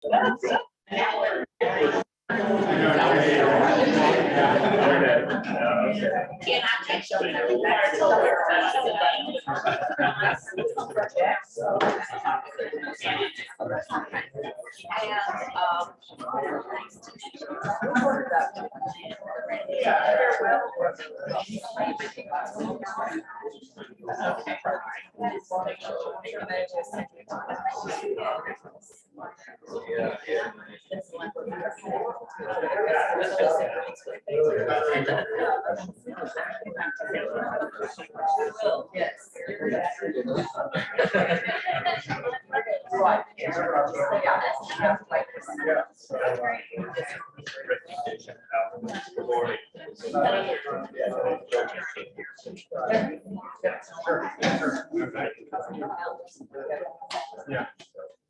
Can I take your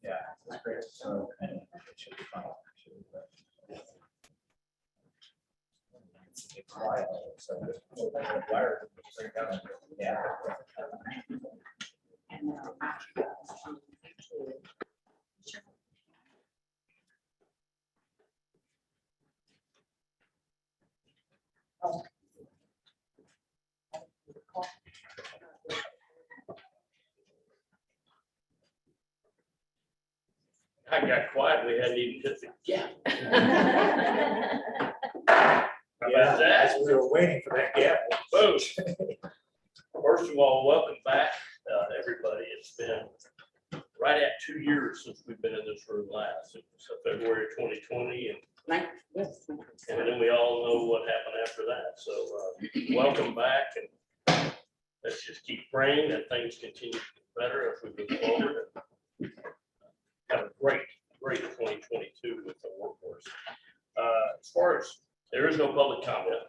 Yeah, that's great. So, it should be fun. Yeah. I got quiet, we hadn't even hit the gap. How about that? We were waiting for that gap. Boom. First of all, welcome back, everybody. It's been right at 2 years since we've been in this room last. It was February 2020, and then we all know what happened after that. So welcome back, and let's just keep praying that things continue to get better as we move forward. Have a great 2022 with the workforce. As far as there is no public comment,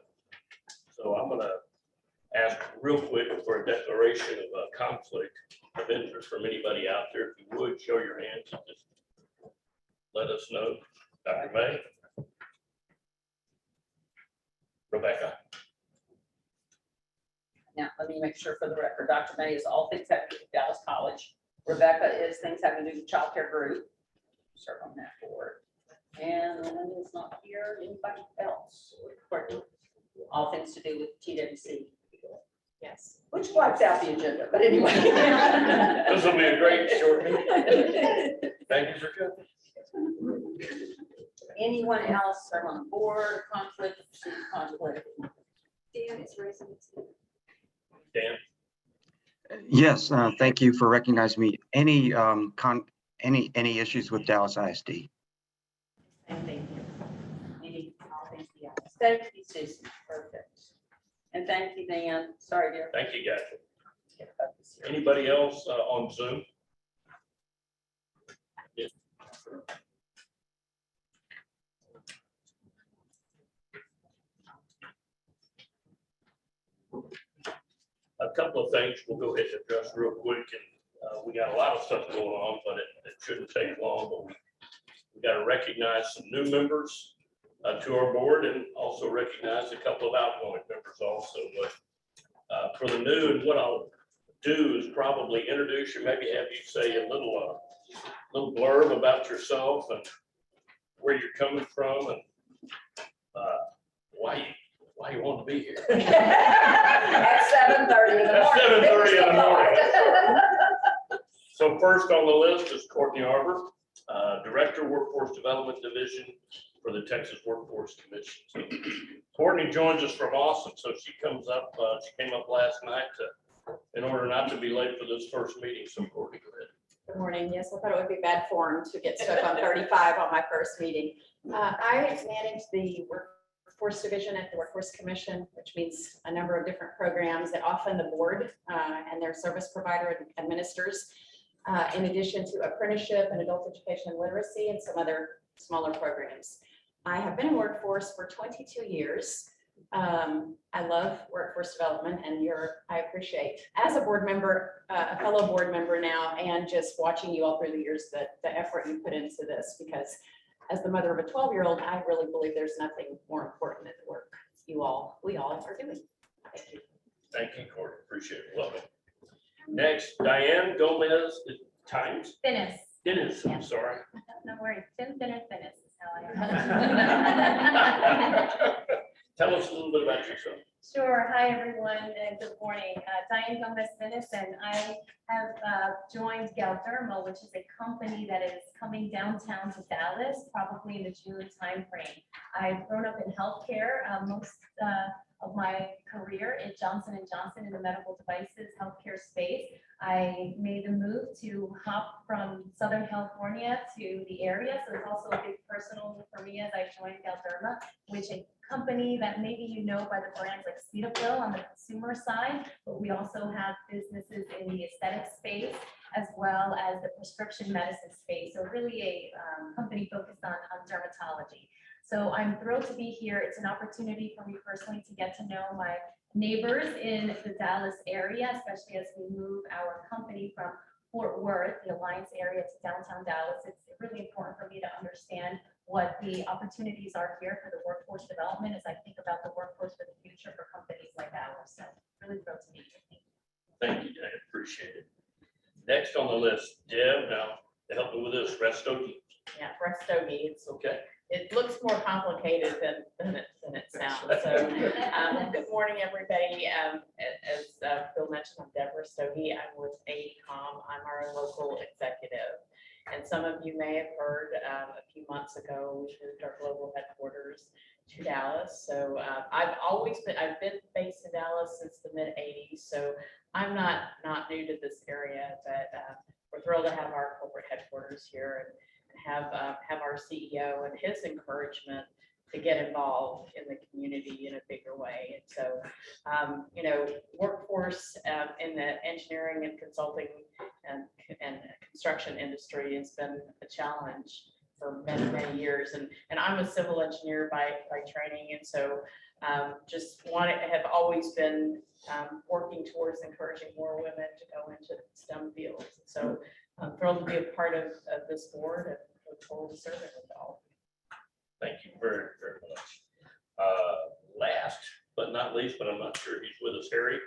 so I'm going to ask real quick for a declaration of a conflict of interest from anybody out there. If you would show your hands and just let us know. Dr. May, Rebecca. Now, let me make sure for the record, Dr. May is all things having to do with Dallas College. Rebecca is things having to do with child care group. Serve on that board. And Lynn is not here. Anybody else? Courtney? All things to do with TWC. Yes. Which wipes out the agenda, but anyway. This will be a great short meeting. Thank you for coming. Anyone else serve on the board, conflict, conflict? Dan is raising his hand. Dan? Yes, thank you for recognizing me. Any issues with Dallas ISD? And thank you. Any, all things beyond. Thank you, Susan. Perfect. And thank you, Dan. Sorry, dear. Thank you, guys. Anybody else on Zoom? Yes. A couple of things we'll go ahead and address real quick, and we got a lot of stuff going on, but it shouldn't take long. But we got to recognize some new members to our board, and also recognize a couple of outgoing members also. But for the new, and what I'll do is probably introduce you, maybe have you say a little blurb about yourself and where you're coming from, and why you want to be here. At 7:30 in the morning. At 7:30 in the morning. So first on the list is Courtney Arbor, Director, Workforce Development Division for the Texas Workforce Commission. So Courtney joins us from Austin, so she came up last night in order not to be late for this first meeting. So Courtney, go ahead. Good morning. Yes, I thought it would be bad form to get stuck on 35 on my first meeting. I manage the Workforce Division at the Workforce Commission, which means a number of different programs that often the board and their service provider administers, in addition to apprenticeship and adult education and literacy and some other smaller programs. I have been in workforce for 22 years. I love workforce development, and I appreciate, as a board member, a fellow board member now, and just watching you all through the years, the effort you put into this, because as the mother of a 12-year-old, I really believe there's nothing more important than the work we all are doing. Thank you. Thank you, Courtney. Appreciate it. Love it. Next, Diane Gomez Times. Dennis. Dennis, I'm sorry. No worries, Tim Dennis is how I am. Tell us a little bit about yourself. Sure, hi everyone, and good morning. Diane Gomez Dennis, and I have joined Galderma, which is a company that is coming downtown to Dallas, probably in the June timeframe. I've grown up in healthcare most of my career at Johnson & Johnson in the medical devices healthcare space. I made the move to hop from Southern California to the area, so it's also a big personal move for me as I joined Galderma, which a company that maybe you know by the brands like Cetaphil on the consumer side, but we also have businesses in the aesthetic space as well as the prescription medicine space. So really a company focused on dermatology. So I'm thrilled to be here. It's an opportunity for me personally to get to know my neighbors in the Dallas area, especially as we move our company from Fort Worth, the Alliance area, to downtown Dallas. It's really important for me to understand what the opportunities are here for the workforce development as I think about the workforce for the future for companies like ours. So really thrilled to be here. Thank you, Dad. Appreciate it. Next on the list, Deb, now to help me with this, Restoki. Yeah, Restogi, Okay. it looks more complicated than it sounds. So, good morning, everybody. As Bill mentioned, I'm Deborah Stogie. I'm with AECOM. I'm our local executive. And some of you may have heard a few months ago, we moved our global headquarters to Dallas. So I've been based in Dallas since the mid '80s. So I'm not new to this area, but we're thrilled to have our corporate headquarters here and have our CEO and his encouragement to get involved in the community in a bigger way. And so, workforce in the engineering and consulting and construction industry has been a challenge for many years. And I'm a civil engineer by training. And so have always been working towards encouraging more women to go into STEM fields. So I'm thrilled to be a part of this board and look forward to serving with all. Thank you very, very much. Last but not least, but I'm not sure he's with us, Harry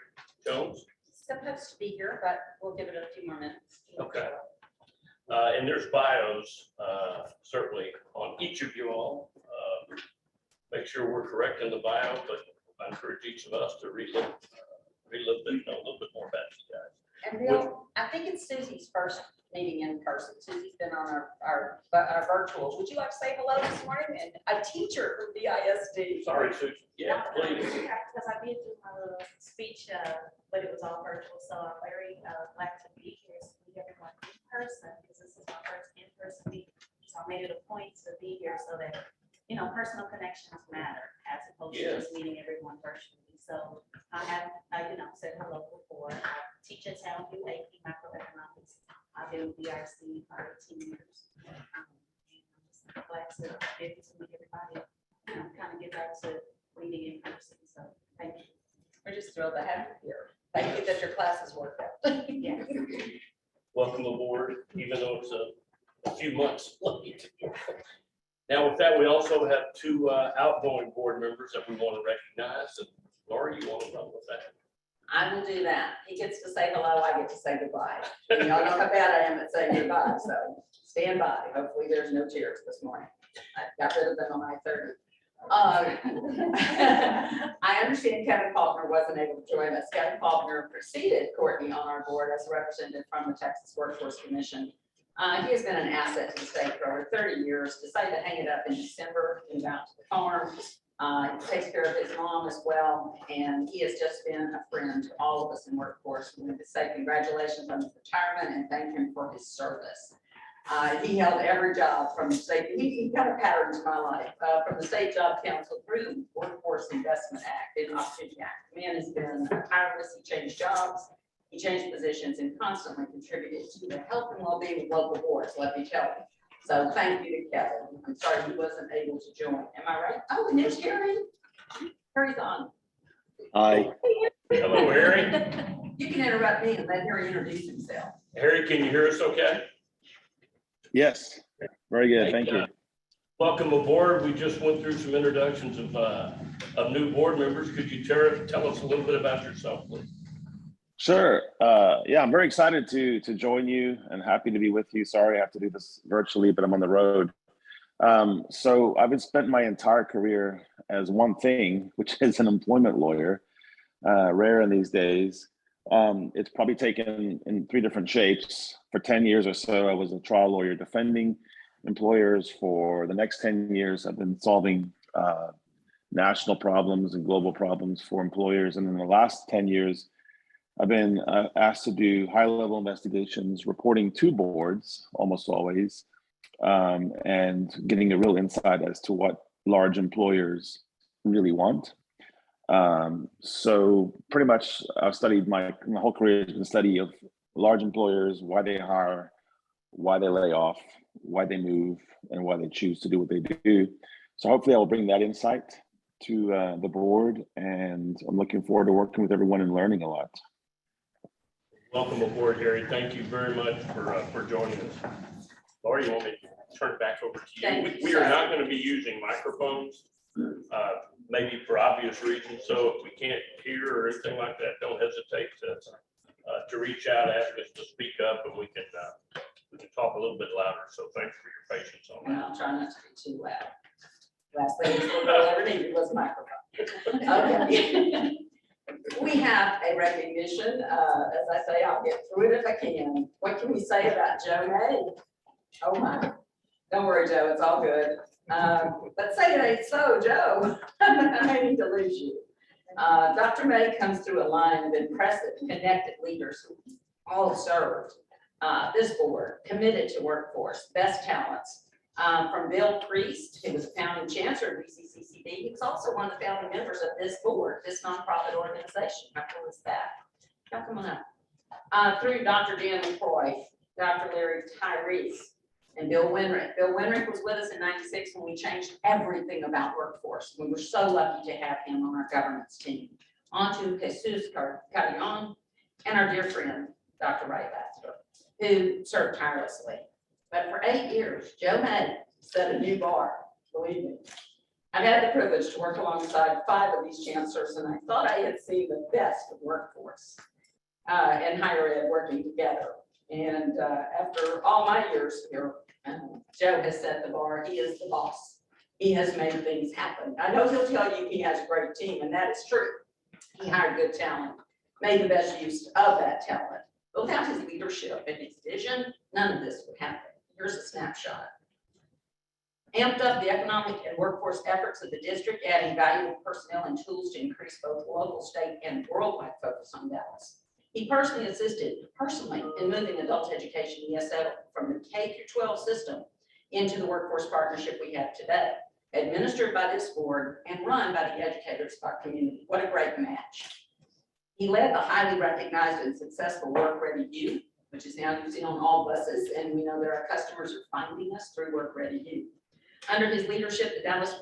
Jones. Supposed to be here, but we'll give it a few more minutes. Okay. And there's bios certainly on each of you all. Make sure we're correct in the bio, but I encourage each of us to read a little bit more about you guys. And Bill, I think it's Susie's first meeting in person. Susie's been on our virtual. Would you like to say hello this morning? And a teacher from BISD. Sorry, Susan. Yeah, please. Because I did do my little speech, but it was all virtual, so I'm very glad to be here to meet everyone in person, because this is my first in-person meeting. So I made it a point to be here so that, personal connections matter as opposed to just meeting everyone virtually. So I have, said hello before. I teach at Town View AP Macroeconomics. I've been with BIC for 18 years. I'm glad to be able to meet everybody, kind of get back to reading in person. So thank you. We're just thrilled to have you here. Thank you that your classes worked out. Yes. Welcome aboard, even though it's a few months late. Now with that, we also have two outgoing board members that we want to recognize. And Laura, you want to run with that? I will do that. He gets to say hello, I get to say goodbye. And y'all know how bad I am at saying goodbye, so stand by. Hopefully there's no tears this morning. I got rid of them on I-30. I understand Kevin Faulkner wasn't able to join us. Kevin Faulkner preceded Courtney on our board as a representative from the Texas Workforce Commission. He has been an asset to the state for over 30 years, decided to hang it up in December, moved out to the farm. He takes care of his mom as well, and he has just been a friend to all of us in workforce. We want to say congratulations on his retirement and thank him for his service. He held every job from the state. He kind of patterns my life from the State Job Council through the Workforce Investment Act and Opportunity Act. The man has been tireless. He changed jobs, he changed positions, and constantly contributed to the health and well-being of local boards. Let me tell you. So thank you to Kevin. I'm sorry he wasn't able to join. Am I right? Oh, and there's Harry. Harry's on. Hi. Hello, Harry. You can interrupt me and let Harry introduce himself. Harry, can you hear us okay? Yes, very good. Thank you. Welcome aboard. We just went through some introductions of new board members. Could you tell us a little bit about yourself, please? Sure. Yeah, I'm very excited to join you and happy to be with you. Sorry, I have to do this virtually, but I'm on the road. So I've been spent my entire career as one thing, which is an employment lawyer, rare in these days. It's probably taken in 3 different shapes. For 10 years or so, I was a trial lawyer defending employers. For the next 10 years, I've been solving national problems and global problems for employers. And in the last 10 years, I've been asked to do high-level investigations, reporting to boards almost always, and getting a real insight as to what large employers really want. So pretty much I've studied my whole career has been study of large employers, why they hire, why they lay off, why they move, and why they choose to do what they do. So hopefully I will bring that insight to the board, and I'm looking forward to working with everyone and learning a lot. Welcome aboard, Harry. Thank you very much for joining us. Laura, you want me to turn it back over to you? Thank you, We are sir. not going to be using microphones, maybe for obvious reasons. So if we can't hear or anything like that, don't hesitate to reach out, ask us to speak up, and we can talk a little bit louder. So thanks for your patience on And that. I'll try not to be too loud. Last thing this little girl ever needed was a microphone. Okay. We have a recognition. As I say, I'll get through it if I can. What can we say about Joe May? Oh my. Don't worry, Joe, it's all good. Let's say it ain't so, Joe. I may need to lose you. Dr. May comes through a line of impressive, connected leaders who all served this board, committed to workforce, best talents. From Bill Priest, who was a founding chancellor of BCCCD. He was also one of the founding members of this board, this nonprofit organization. How cool is that? Now, come on up. Through Dr. Dan McCoy, Dr. Larry Tyrese, and Bill Winrick. Bill Winrick was with us in '96 when we changed everything about workforce. We were so lucky to have him on our governance team. On to Jesus Carillon and our dear friend, Dr. Ray Baxter, who served tirelessly. But for 8 years, Joe May set a new bar, believe me. I've had the privilege to work alongside 5 of these chancellors, and I thought I had seen the best of workforce and higher ed working together. And after all my years here, Joe has set the bar. He is the boss. He has made things happen. I know he'll tell you he has a great team, and that is true. He hired good talent, made the best use of that talent. But without his leadership and his vision, none of this would happen. Here's a snapshot. Amped up the economic and workforce efforts of the district, adding valuable personnel and tools to increase both local, state, and worldwide focus on Dallas. He personally assisted in moving adult education ESL from the K through 12 system into the workforce partnership we have today, administered by this board and run by the educators of our community. What a great match. He led the highly recognized and successful Work Ready U, which is now used on all buses, and we know that our customers are finding us through Work Ready U. Under his leadership, the Dallas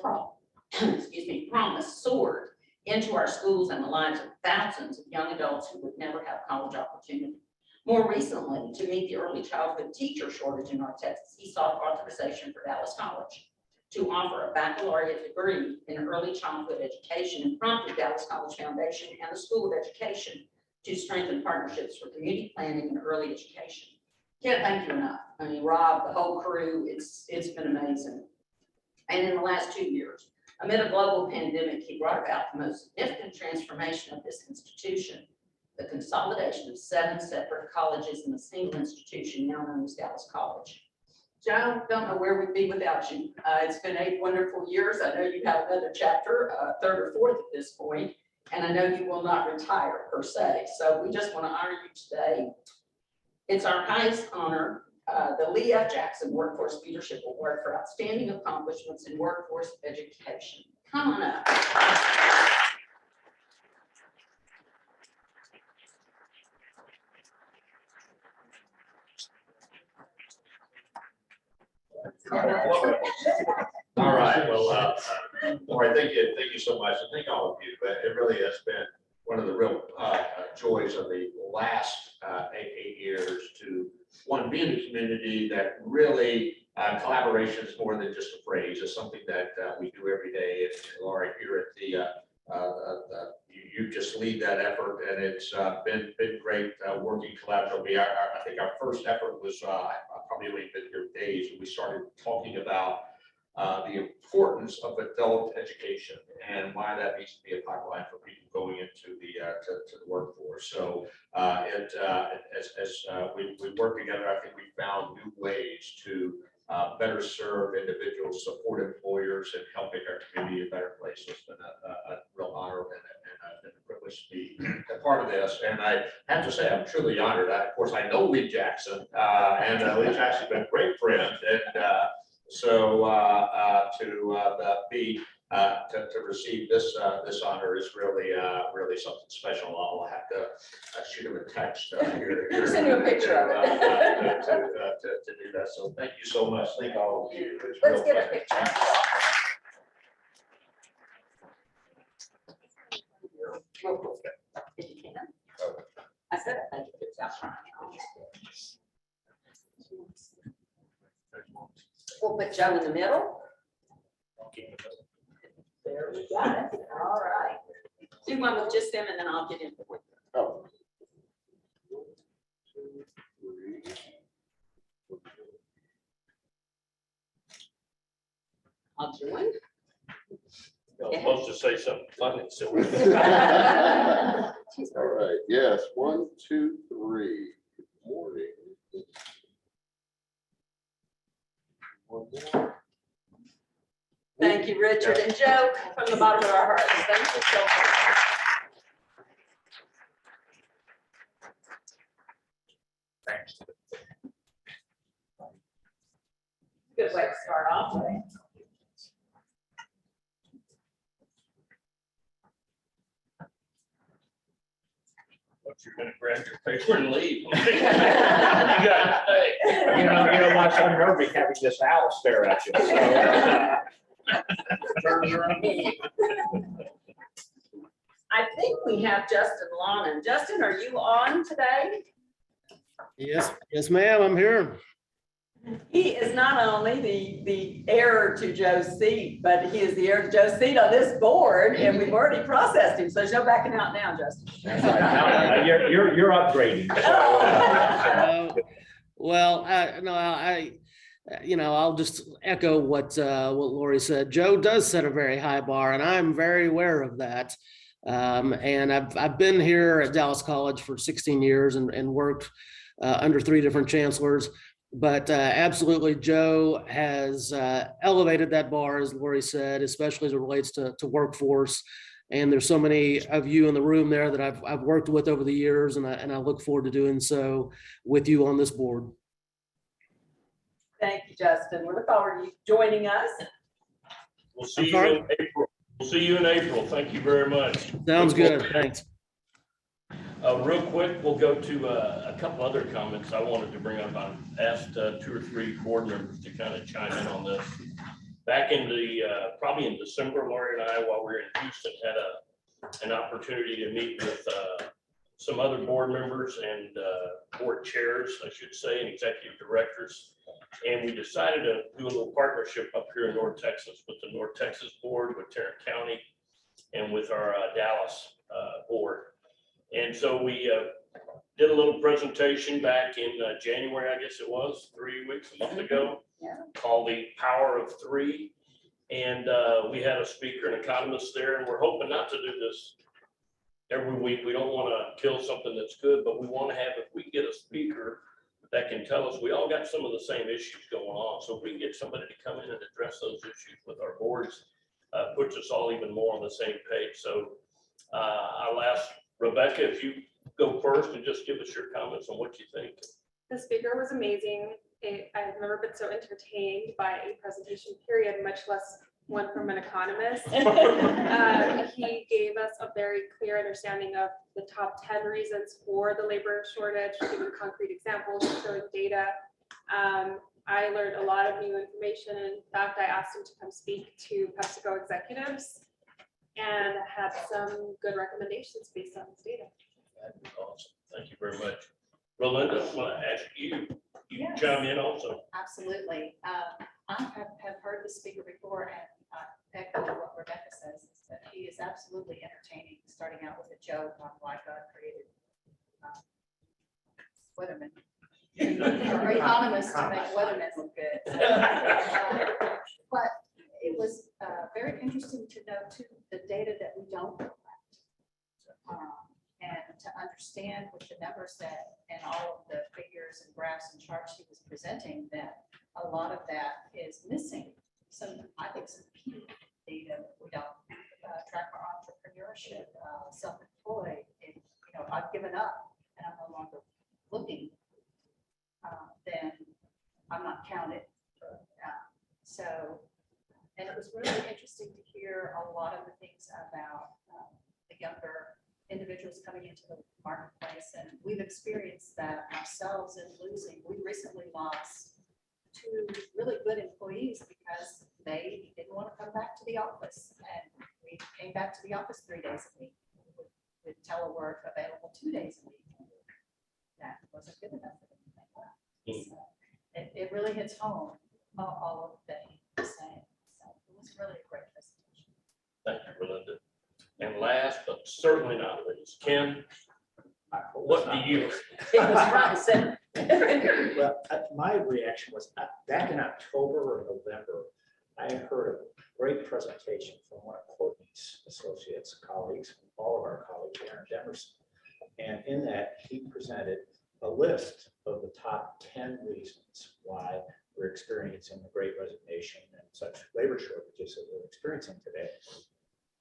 Promise soared into our schools and the lives of thousands of young adults who would never have college opportunity. More recently, to meet the early childhood teacher shortage in North Texas, he sought authorization for Dallas College to offer a baccalaureate degree in early childhood education, and prompted Dallas College Foundation and the School of Education to strengthen partnerships for community planning and early education. Can't thank you enough. I mean, Rob, the whole crew, it's been amazing. And in the last 2 years, amid a global pandemic, he brought about the most significant transformation of this institution, the consolidation of 7 separate colleges in a single institution now known as Dallas College. Joe, don't know where we'd be without you. It's been 8 wonderful years. I know you have another chapter, 3rd or 4th at this point, and I know you will not retire per se. So we just want to honor you today. It's our highest honor, the Lee F. Jackson Workforce Leadership Award for outstanding accomplishments in workforce education. Come on up. All right, well, Lori, thank you so much, and thank all of you, but it really has been one of the real joys of the last 8 years to, one, be in a community that really collaboration is more than just a phrase. It's something that we do every day. And Lori, here at the you just lead that effort, and it's been great working collaboratively. I think our first effort was, I probably only been here days, and we started talking about the importance of adult education and why that needs to be a pipeline for people going into the to the workforce. So as we work together, I think we found new ways to better serve individuals, support employers, and help make our community a better place. So it's been a real honor and a privilege to be a part of this. And I have to say, I'm truly honored. Of course, I know Lee Jackson, and Lee Jackson's been a great friend. And so to receive this honor is really something special. I'll have to shoot him a text here. Send you a picture of it. To do that. So thank you so much. Thank all of you. It's Let's real get a pleasure. picture. Real quick, if you can. I said it, thank you. It's out. We'll put Joe in the middle. There we got it. All right. Do one with just them and then I'll get in with you. Oh. I'll join. I'm supposed to say something funny, so. All right, yes, 1, 2, 3. Good morning. One more. Thank you, Richard and Joe, from the bottom of our hearts. Thank you so much. Thanks. Good way to start off. Right? You're gonna grab your paper and leave. You gotta stay. You know what's unnerving having this owl stare at you. So, Turn around. I think we have Justin Lonan. Justin, are you on today? Yes, ma'am, I'm here. He is not only the heir to Joe's seat, but he is the heir to Joe's seat on this board, and we've already processed him, so there's no backing out now, Justin. that's right. Now, you're upgrading. Well, I'll just echo what Lori said. Joe does set a very high bar, and I'm very aware of that. And I've been here at Dallas College for 16 years and worked under 3 different chancellors. But absolutely, Joe has elevated that bar, as Lori said, especially as it relates to workforce. And there's so many of you in the room there that I've worked with over the years, and I look forward to doing so with you on this board. Thank you, Justin. We look forward to you joining us. We'll see you in April. We'll see you in April. Thank you very much. Sounds good. Thanks. Real quick, we'll go to a couple other comments I wanted to bring up. I asked 2 or 3 board members to kind of chime in on this. Back in probably in December, Lori and I, while we were in Houston, had an opportunity to meet with some other board members and board chairs, I should say, and executive directors. And we decided to do a little partnership up here in North Texas with the North Texas board, with Tarrant County, and with our Dallas board. And so we did a little presentation back in January, I guess it was, 3 weeks, a month ago, called The Power of 3. And we had a speaker, an economist there, and we're hoping not to do this every week. We don't want to kill something that's good, but we want to have, if we get a speaker that can tell us, we all got some of the same issues going on. So if we can get somebody to come in and address those issues with our boards, puts us all even more on the same page. So I'll ask Rebecca, if you go first and just give us your comments on what you think. The speaker was amazing. I've never been so entertained by a presentation period, much less one from an economist. He gave us a very clear understanding of the top 10 reasons for the labor shortage, giving concrete examples, showing data. I learned a lot of new information. In fact, I asked him to come speak to PepsiCo executives and had some good recommendations based on this data. Awesome. Thank you very much. Rolinda, I want to ask you, Yes. chime in also. Absolutely. I have heard the speaker before and echo what Rebecca says, is that he is absolutely out was a joke on why God created weathermen. Or economists to make weathermen look good. But it was very interesting to know too, the data that we don't collect. And to understand with the numbers that, and all of the figures and graphs and charts he was presenting, that a lot of that is missing. I think some key data that we don't track our entrepreneurship, self-employed. If, I've given up and I'm no longer looking, then I'm not counted. And it was really interesting to hear a lot of the things about the younger individuals coming into the marketplace, and we've experienced that ourselves in losing. We recently lost 2 really good employees because they didn't want to come back to the office, and we came back to the office 3 days a week with telework available 2 days a week. That wasn't good enough for them to make that. So it really hits home, all of the saying. So it was really a great presentation. Thank you, Belinda. And last, but certainly not least, Ken, what do you? It was front and center. Well, my reaction was back in October or November, I heard a great presentation from one of Courtney's associates, colleagues, all of our colleagues, Aaron Demerson. And in that, he presented a list of the top 10 reasons why we're experiencing the Great Resignation and such labor shortages that we're experiencing today.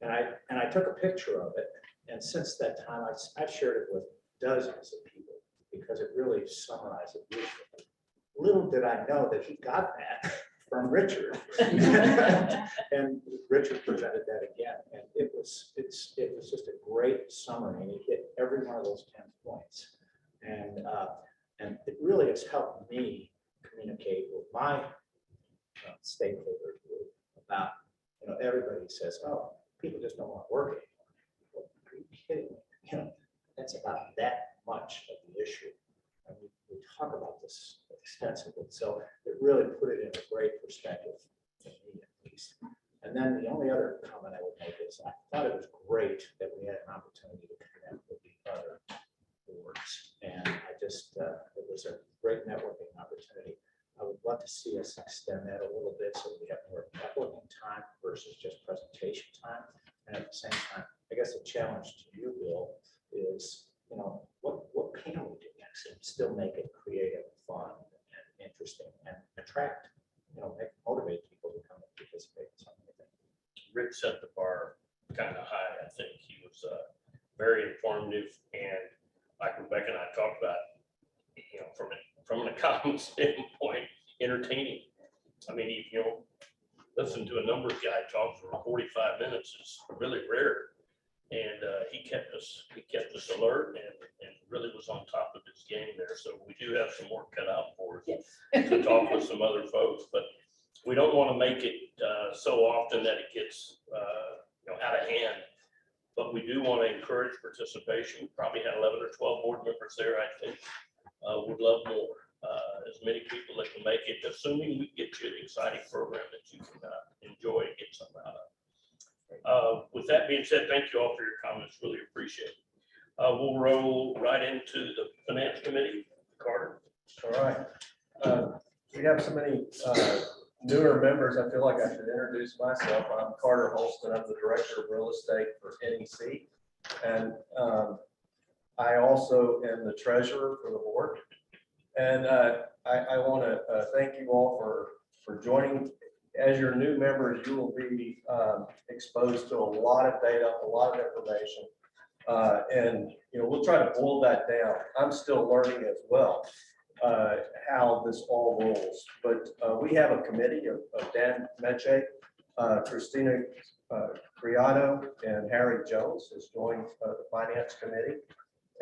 And I took a picture of it, and since that time, I've shared it with dozens of people because it really summarized it beautifully. Little did I know that he got that from Richard, and Richard presented that again, and it was just a great summary, and he hit every one of those 10 points, and it really has helped me communicate with my stakeholder group about, everybody says, oh, people just don't want to work anymore. Well, are you kidding me? That's about that much of the issue. And we talk about this extensively. So it really put it in a great perspective to me, at least. And then the only other comment I would make is I thought it was great that we had an opportunity to connect with the other boards. And it was a great networking opportunity. I would love to see us extend that a little bit so we have more networking time versus just presentation time. And at the same time, I guess the challenge to you, Bill, is, what can we do next and still make it creative, fun, and interesting, and attract, motivate people to come and participate in something like that. Rick set the bar kind of high. I think he was very informative, and like Rebecca and I talked about, from an economist standpoint, entertaining. I mean, listen to a numbers guy talk for 45 minutes is really rare. And he kept us alert and really was on top of his game there. So we do have some work cut out for us to talk with some other folks, but we don't want to make it so often that it gets out of hand. But we do want to encourage participation. We probably had 11 or 12 board members there, I think. Would love more. As many people that can make it, assuming we get you an exciting program that you can enjoy and get something out of. With that being said, thank you all for your comments. Really appreciate it. We'll roll right into the Finance Committee. Carter. All right. We have so many newer members. I feel like I should introduce myself. I'm Carter Holston. I'm the Director of Real Estate for NEC. And I also am the Treasurer for the board. And I want to thank you all for joining. As your new members, you will be exposed to a lot of data, a lot of information. And we'll try to boil that down. I'm still learning as well how this all rolls. But we have a committee of Dan Meche, Christina Criado, and Harry Jones has joined the Finance Committee.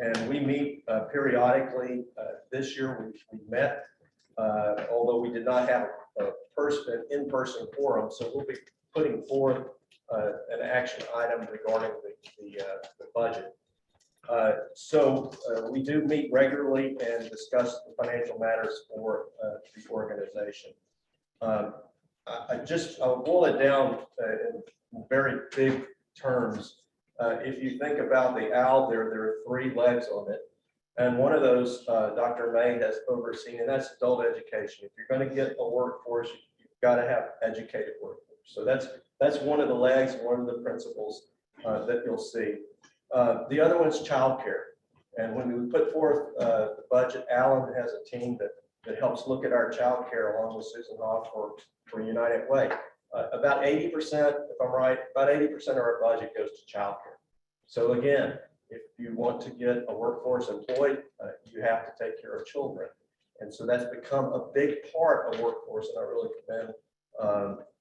And we meet periodically. This year we met, although we did not have an in-person forum. So we'll be putting forth an action item regarding the budget. So we do meet regularly and discuss the financial matters for the organization. I'll boil it down in very big terms. If you think about the OWL, there are 3 legs on it. And one of those, Dr. May has overseen, and that's adult education. If you're going to get a workforce, you've got to have educated workforce. So that's one of the legs, one of the principles that you'll see. The other one's childcare. And when we put forth the budget, Alan has a team that helps look at our childcare along with Susan Hoff for United Way. About 80%, if I'm right, about 80% of our budget goes to childcare. So again, if you want to get a workforce employed, you have to take care of children. And so that's become a big part of workforce, and I really commend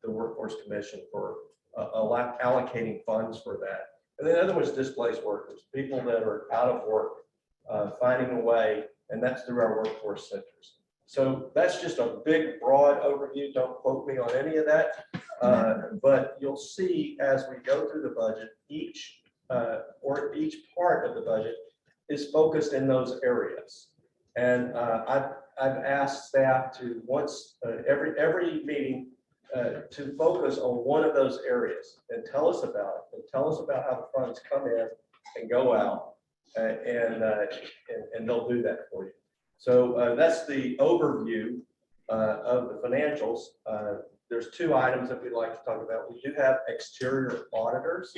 the Workforce Commission for allocating funds for that. And then the other one is displaced workers, people that are out of work, finding a way, and that's through our workforce centers. So that's just a big, broad overview. Don't quote me on any of that. But you'll see as we go through the budget, each part of the budget is focused in those areas. And I've asked staff to every meeting to focus on one of those areas and tell us about it, and tell us about how the funds come in and go out, and they'll do that for you. So that's the overview of the financials. There's 2 items that we'd like to talk about. We do have exterior auditors,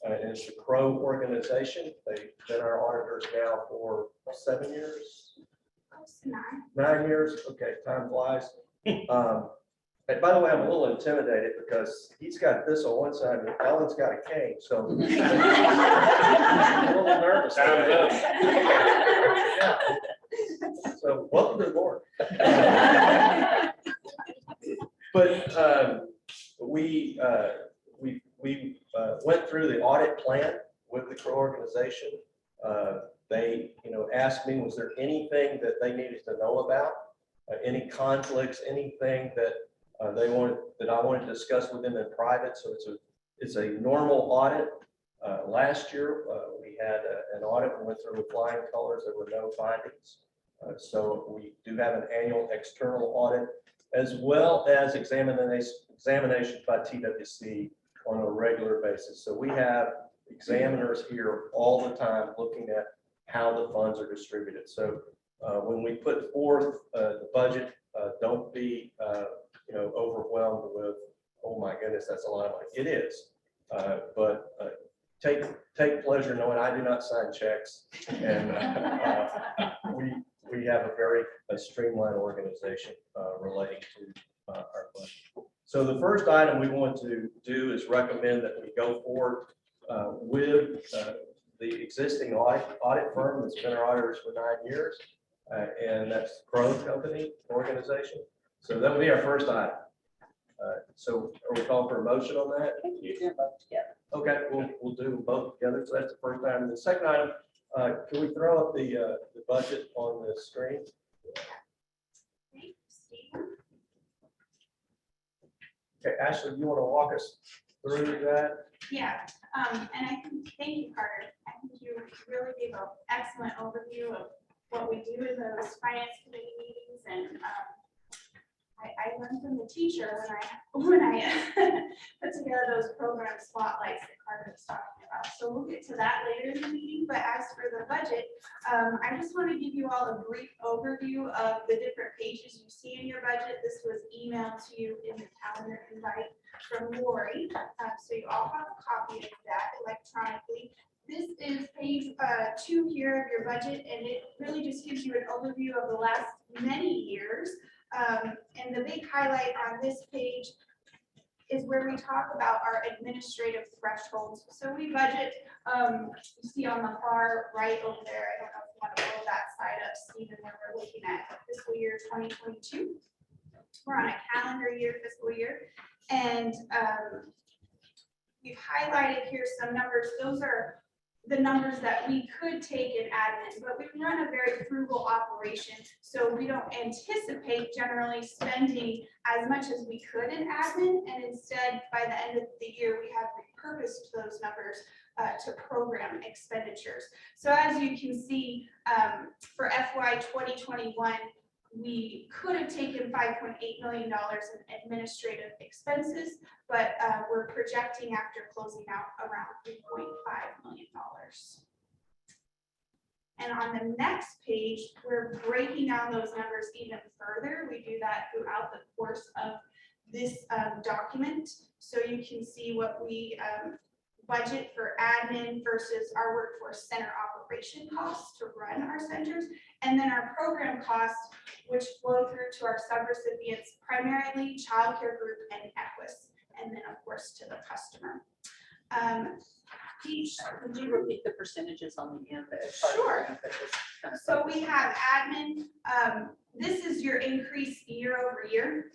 and it's the Crow organization. They've been our auditors now for 7 years. 9 years. Okay, time flies. And by the way, I'm a little intimidated because he's got this on one side and Ellen's got a cane, so I'm a little nervous. Yeah. So welcome to the board. But we went through the audit plan with the Crow organization. They, asked me, was there anything that they needed to know about, any conflicts, anything that I wanted to discuss with them in private. So it's a normal audit. Last year we had an audit. We went through with flying colors. There were no findings. So we do have an annual external audit, as well as examinations by TWC on a regular basis. So we have examiners here all the time looking at how the funds are distributed. So when we put forth the budget, don't be overwhelmed with, oh my goodness, that's a lot of money. It is, but take pleasure knowing I do not sign checks, and we have a very streamlined organization relating to our budget. So the first item we want to do is recommend that we go forward with the existing audit firm that's been our auditors for 9 years, and that's Crow Company organization. So that would be our first item. So are we calling for a motion on that? You do both together. Okay, we'll do both together. So that's the first item. The second item, can we throw up the budget on the screen? Okay, Ashley, you want to walk us through that? Yeah, and I can thank you, Carter. I think you really gave an excellent overview of what we do in those finance committee meetings, and I learned from the teacher when I put together those program spotlights that Carter was talking about. So we'll get to that later in the meeting. But as for the budget, I just want to give you all a brief overview of the different pages you see in your budget. This was emailed to you in the calendar invite from Lori. So you all have a copy of that electronically. This is page 2 here of your budget, and it really just gives you an overview of the last many years. And the big highlight on this page is where we talk about our administrative thresholds. So we budget, you see on the far right over there, I don't know if you want to pull that side up, Stephen, where we're looking at fiscal year 2022. We're on a calendar year, fiscal year. And we've highlighted here some numbers. Those are the numbers that we could take in admin, but we run a very frugal operation, so we don't anticipate generally spending as much as we could in admin, and instead by the end of the year we have repurposed those numbers to program expenditures. So as you can see, for FY 2021, we could have taken $5.8 million in administrative expenses, but we're projecting after closing out around $3.5 million. And on the next page, we're breaking down those numbers even further. We do that throughout the course of this document. So you can see what we budget for admin versus our workforce center operation costs to run our centers, and then our program costs, which flow through to our subrecipients, primarily childcare group and Equus, and then of course to the customer. Could you repeat the percentages on the end? Sure. So we have admin. This is your increase year over year.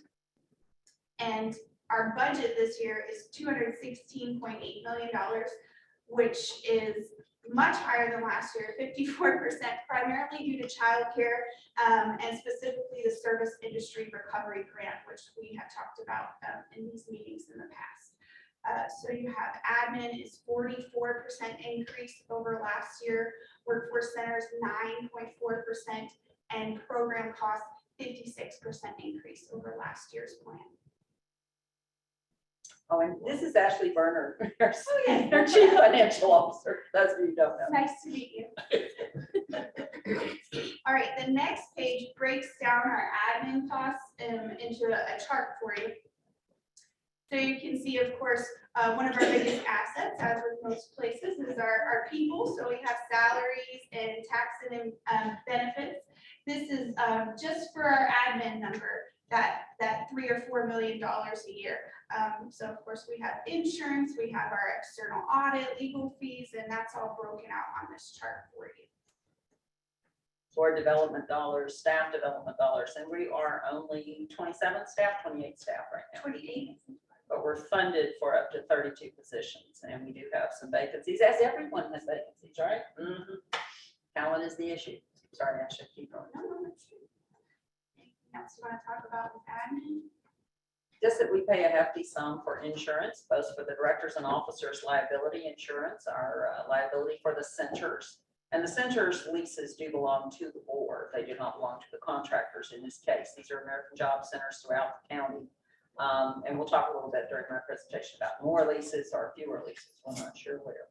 And our budget this year is $216.8 million, which is much higher than last year, 54%, primarily due to childcare and specifically the service industry recovery grant, which we have talked about in these meetings in the past. So you have admin is 44% increase over last year, workforce centers 9.4%, and program costs 56% increase over last year's plan. Oh, and this is Ashley Berner, our Oh, yes. our Chief Financial Officer. Those of you who don't know. Nice to meet you. All right, the next page breaks down our admin costs into a chart for you. So you can see, of course, one of our biggest assets, as with most places, is our people. So we have salaries and tax and benefits. This is just for our admin number, that $3 or $4 million a year. So of course we have insurance, we have our external audit, legal fees, and that's all broken out on this chart for you. For development dollars, staff development dollars, and we are only 27 staff, 28 staff right now. 28. But we're funded for up to 32 positions, and we do have some vacancies, as everyone has vacancies, right? Talent is the issue. Sorry, I should keep going. No, that's true. Anything else you want to talk about with admin? Just that we pay a hefty sum for insurance, both for the directors and officers' liability insurance, our liability for the centers. And the centers leases do belong to the board. They do not belong to the contractors in this case. These are American Job Centers throughout the county. And we'll talk a little bit during my presentation about more leases or fewer leases. We're not sure where.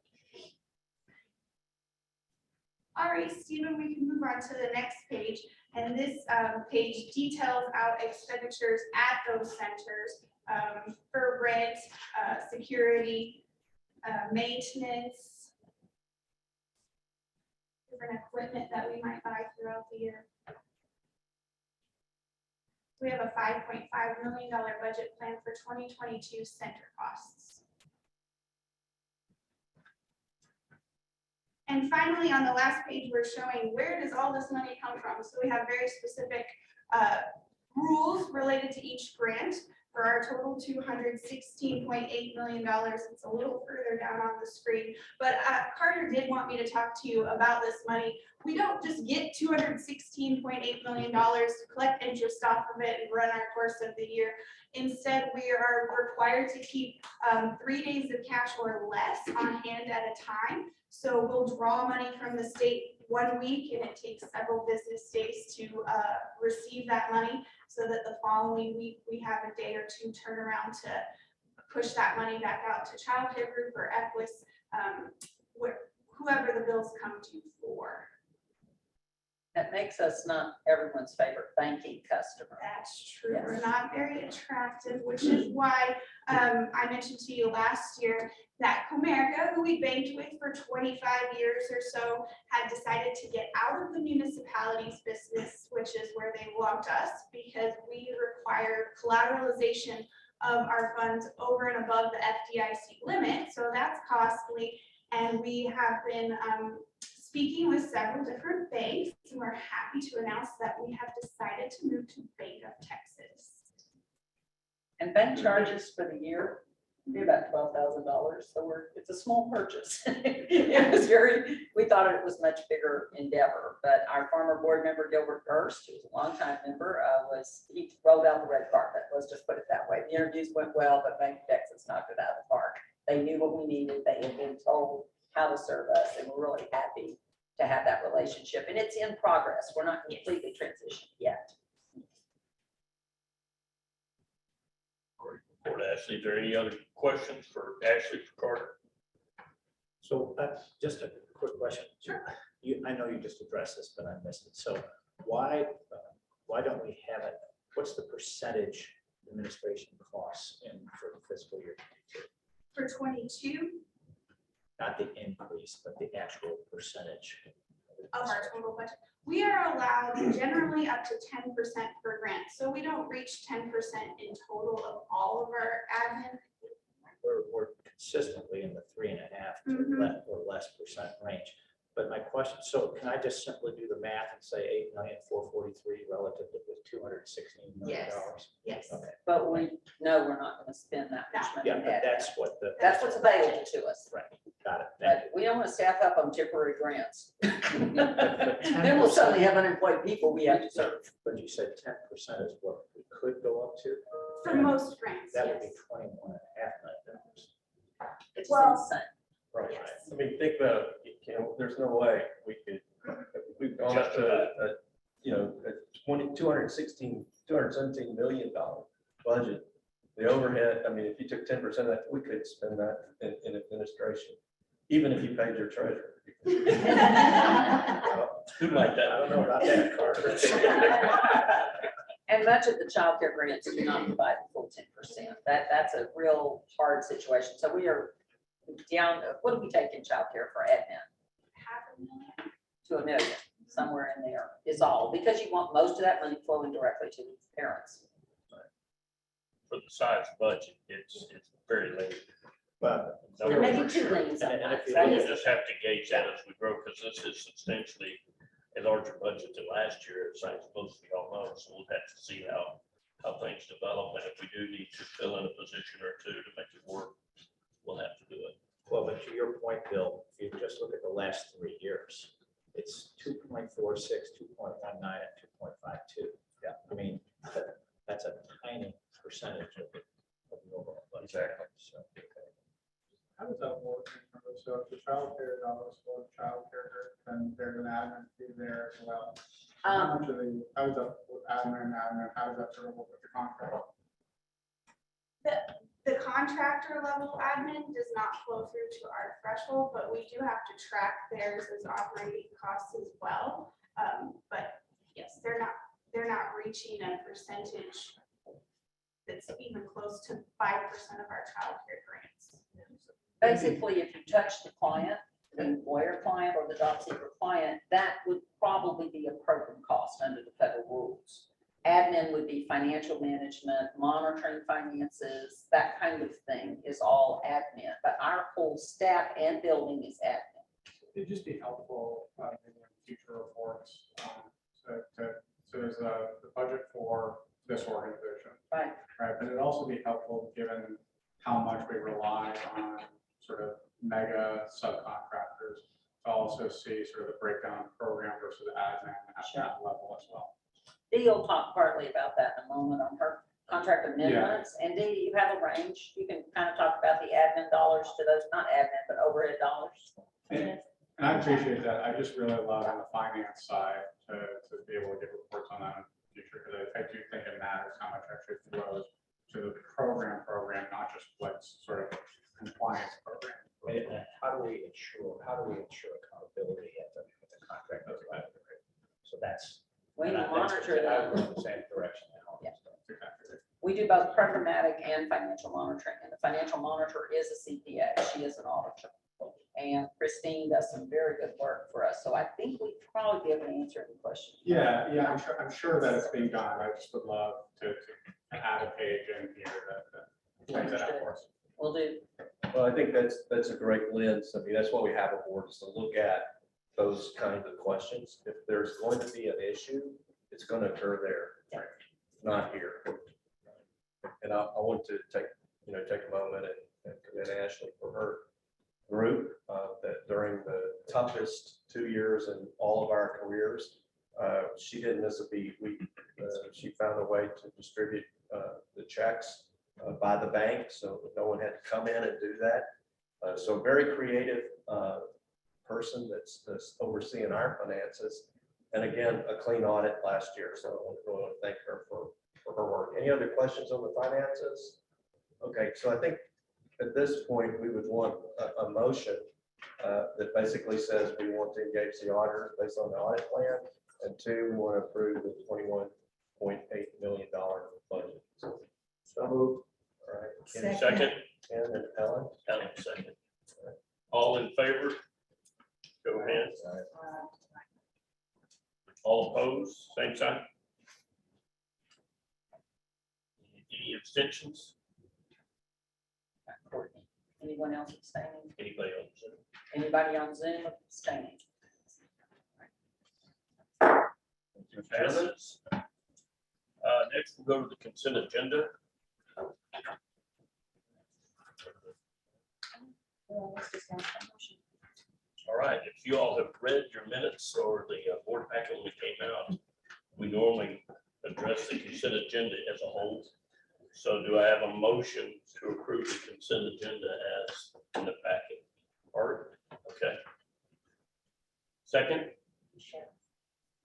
All right, Stephen, we can move on to the next page. And this page details out expenditures at those centers for rent, security, maintenance, different equipment that we might buy throughout the year. We have a $5.5 million budget plan for 2022 center costs. And finally, on the last page, we're showing where does all this money come from? So we have very specific rules related to each grant. For our total $216.8 million, it's a little further down on the screen. But Carter did want me to talk to you about this money. We don't just get $216.8 million to collect interest off of it and run our course of the year. Instead, we are required to keep 3 days of cash or less on hand at a time. So we'll draw money from the state 1 week, and it takes several business days to receive that money, so that the following week we have a day or two turnaround to push that money back out to childcare group or Equus, whoever the bills come to for. That makes us not everyone's favorite banking customer. That's true. Yes. We're not very attractive, which is why I mentioned to you last year that Comerica, who we banked with for 25 years or so, had decided to get out of the municipalities business, which is where they belong to us, because we require collateralization of our funds over and above the FDIC limit. So that's costly. And we have been speaking with several different banks, and we're happy to announce that we have decided to move to Bank of Texas. And bank charges for the year be about $12,000. So it's a small purchase. It was we thought it was much bigger endeavor, but our former board member, Gilbert Hurst, who was a longtime member, he rolled out the red carpet. Let's just put it that way. The interviews went well, but Bank of Texas knocked it out of the park. They knew what we needed. They had been told how to serve us, and we're really happy to have that relationship. And it's in progress. We're not completely transitioned yet. report, Ashley. Is there any other questions for Ashley, for Carter? So just a quick question. I know you just addressed this, but I missed it. So why don't we have it? What's the percentage administration costs in for fiscal year 22? For 22 Not the increase, but the actual percentage. of our total budget, we are allowed generally up to 10% per grant. So we don't reach 10% in total of all of our admin. We're consistently in the 3.5 to Mhm. or less percent range. But my question, so can I just simply do the math and say 8,443,000 relative to the $216 million? Yes. Okay. But we know we're not gonna spend that much money. Yeah, in but admin. that's what the. That's what's available to us. Right, got it. Thank But we don't wanna staff up on temporary grants. you. Then we'll suddenly have unemployed people we have to serve. But you said 10% is what we could go up to? For most grants, That would be yes. $21.5 million. It's Well- insane. Right. I mean, think about, there's no way we could, we've gone up to, a $217 million budget. The overhead, I mean, if you took 10% of that, we could spend that in administration, even if you paid your treasurer. Who'd like I that? don't know about that, Carter. And much of the childcare grants do not provide the full 10%. That's a real hard situation. So we are down, what do we take in childcare for admin? $500,000. To $1 million, somewhere in there is all, because you want most of that money flowing directly to the parents. For the size budget, it's very limited. But Or maybe too lean And sometimes. if you We'll look just have to gauge that as we grow, because this is substantially a larger budget than last year, as I'm supposed to be all know, so we'll have to see how things develop, and if we do need to fill in a position or two to make it work, we'll have to do it. Well, but to your point, Bill, if you just look at the last 3 years, it's 2.46, 2.19, and 2.52. Yeah, I mean, that's a tiny percentage of the overall budget. Exactly. So, How does that work? So if the childcare dollars for childcare, then there's an admin fee there as well. How much of the, how does that, admin, how does that sort of work with the contract? The contractor level admin does not flow through to our threshold, but we do have to track theirs as operating costs as well. But yes, they're not reaching a percentage that's even close to 5% of our childcare grants. Basically, if you touch the client, the employer client or the job seeker client, that would probably be a program cost under the federal rules. Admin would be financial management, monitoring finances, that kind of thing is all admin, but our whole staff and building is admin. It'd just be helpful in future reports. So there's the budget for this organization. Right. Right, but it'd also be helpful given how much we rely on sort of mega subcontractors to also see sort of the breakdown of program versus admin at that level as well. Dee will talk partly about that in a moment on her contract amendments. And Dee, you have a range. You can kind of talk about the admin dollars to those, not admin, but overhead dollars. And I appreciate that. I just really love on the finance side to be able to get reports on that in the future, because I do think it matters how much actually flows to the program, not just what's sort of compliance program. How do we ensure accountability at the contract? So that's. We and I- that's monitor what I them. would go in the same direction. Yeah. We do both programmatic and financial monitoring, and the financial monitor is a CPA. She is an auditor. And Christine does some very good work for us. So I think we probably be able to answer any question. Yeah, I'm sure that it's being done. I just would love to add a page in here that lays that out for us. We'll do. Well, I think that's a great lens. I mean, that's why we have a board, is to look at those kinds of questions. If there's going to be an issue, it's going to occur there, not here. And I want to take a moment and commend Ashley for her group, that during the toughest 2 years in all of our careers, she didn't miss a beat. She found a way to distribute the checks by the bank, so no one had to come in and do that. So very creative person that's overseeing our finances. And again, a clean audit last year. So I want to thank her for her work. Any other questions on the finances? Okay, so I think at this point, we would want a motion that basically says we want to engage the auditor based on the audit plan. And two, we want to approve the $21.8 million budget. So moved. All right. Ken, Second, Ken and Ellen. Ellen, second. All in favor? Go ahead. All opposed, same sign. Any abstentions? Courtney. Anyone else abstaining? Anybody else? Anybody on Zoom abstaining? Passes. Next, we'll go to the consent agenda. All right, if you all have read your minutes or the board packet when we came out, we normally address the consent agenda as a whole. So do I have a motion to approve the consent agenda as in the packet? Art, okay. Second,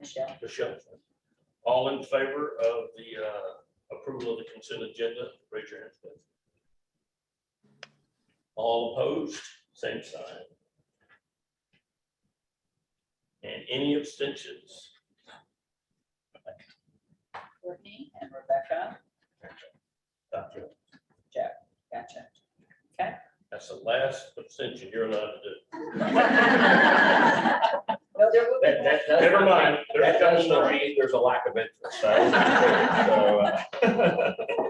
Michelle. All in favor of the approval of the consent agenda, raise your hand, please. All opposed, same sign. And any abstentions? Courtney and Rebecca. Gotcha. Jack, gotcha. Okay. That's the last abstention you're allowed to do. No, there will be. Never mind. There's a That does couple more. mean there's a lack of interest.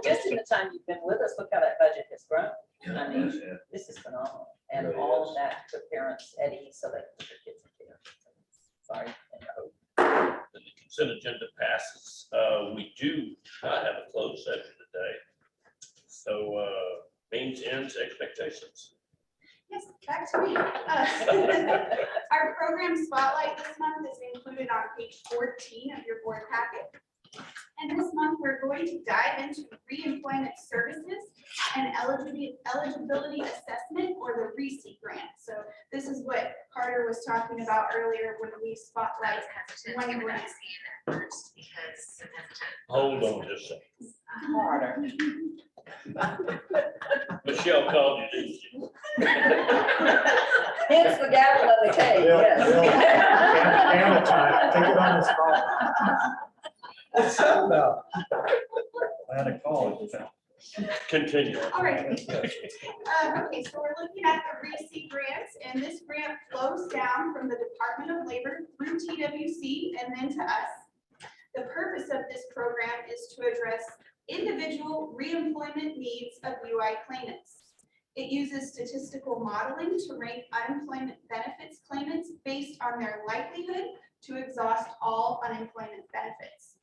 Just in the time you've been with us, look how that budget has grown. I mean, this is phenomenal. And Really all is. of that to parents, Eddie, so they can put their kids in care. Sorry. The consent agenda passes. We do not have a closed session today. So means ends expectations. Yes, back to me. Our program spotlight this month is included on page 14 of your board packet. And this month, we're going to dive into reemployment services and eligibility assessment, or the RESI grant. So this is what Carter was talking about earlier when we spotlight one grant. Hold on just a second. Harder. Michelle called you, didn't she? Hence the gavel of the cake, yes. Camera time, take it on the spot. What's that about? I had a call. Continue. All right. Okay, so we're looking at the RESI grants, and this grant flows down from the Department of Labor through TWC and then to us. The purpose of this program is to address individual reemployment needs of UI claimants. It uses statistical modeling to rank unemployment benefits claimants based on their likelihood to exhaust all unemployment benefits.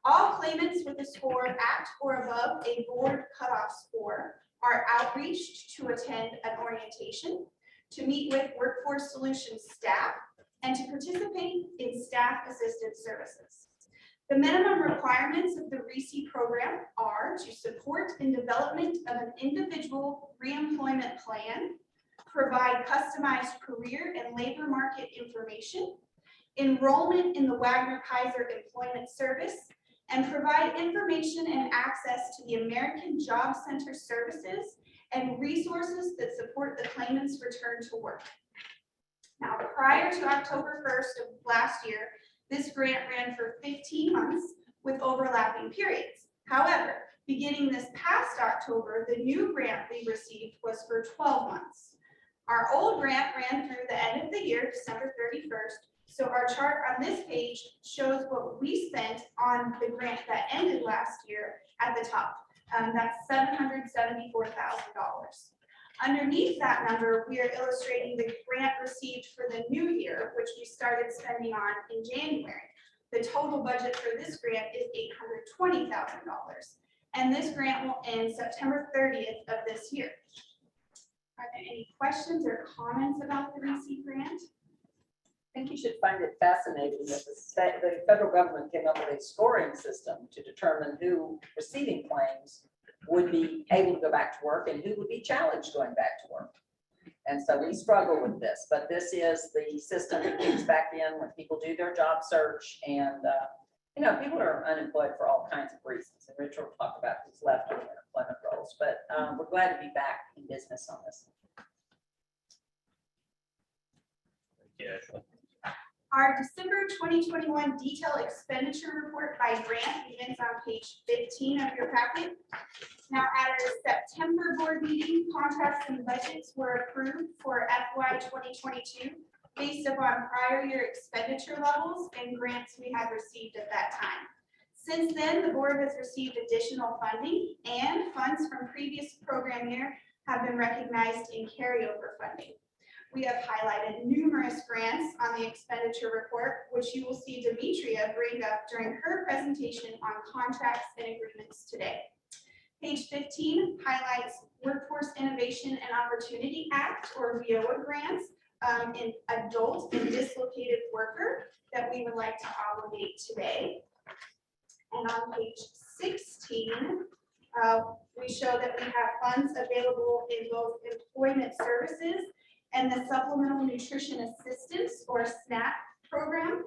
All claimants with a score at or above a board cutoff score are outreached to attend an orientation, to meet with Workforce Solutions staff, and to participate in staff assisted services. The minimum requirements of the RESI program are to support in development of an individual reemployment plan, provide customized career and labor market information, enrollment in the Wagner-Kaiser Employment Service, and provide information and access to the American Job Center services and resources that support the claimant's return to work. Now, prior to October 1st of last year, this grant ran for 15 months with overlapping periods. However, beginning this past October, the new grant we received was for 12 months. Our old grant ran through the end of the year, December 31st. So our chart on this page shows what we spent on the grant that ended last year at the top. That's $774,000. Underneath that number, we are illustrating the grant received for the new year, which we started spending on in January. The total budget for this grant is $820,000. And this grant will end September 30th of this year. Are there any questions or comments about the RESI grant? I think you should find it fascinating that the federal government came up with a scoring system to determine who receiving claims would be able to go back to work and who would be challenged going back to work. And so we struggle with this, but this is the system that kicks back in when people do their job search, and You know, people are unemployed for all kinds of reasons, and Richard will talk about who's left in the unemployment rolls, but we're glad to be back in business on this. Yeah. Our December 2021 detailed expenditure report by grant begins on page 15 of your packet. Now, at our September board meeting, contracts and budgets were approved for FY 2022 based upon prior year expenditure levels and grants we had received at that time. Since then, the board has received additional funding, and funds from previous program year have been recognized in carryover funding. We have highlighted numerous grants on the expenditure report, which you will see Demetria bring up during her presentation on contracts and agreements today. Page 15 highlights Workforce Innovation and Opportunity Act, or WIOA grants, in adult and dislocated worker that we would like to obligate today. And on page 16, we show that we have funds available in both employment services and the Supplemental Nutrition Assistance, or SNAP program.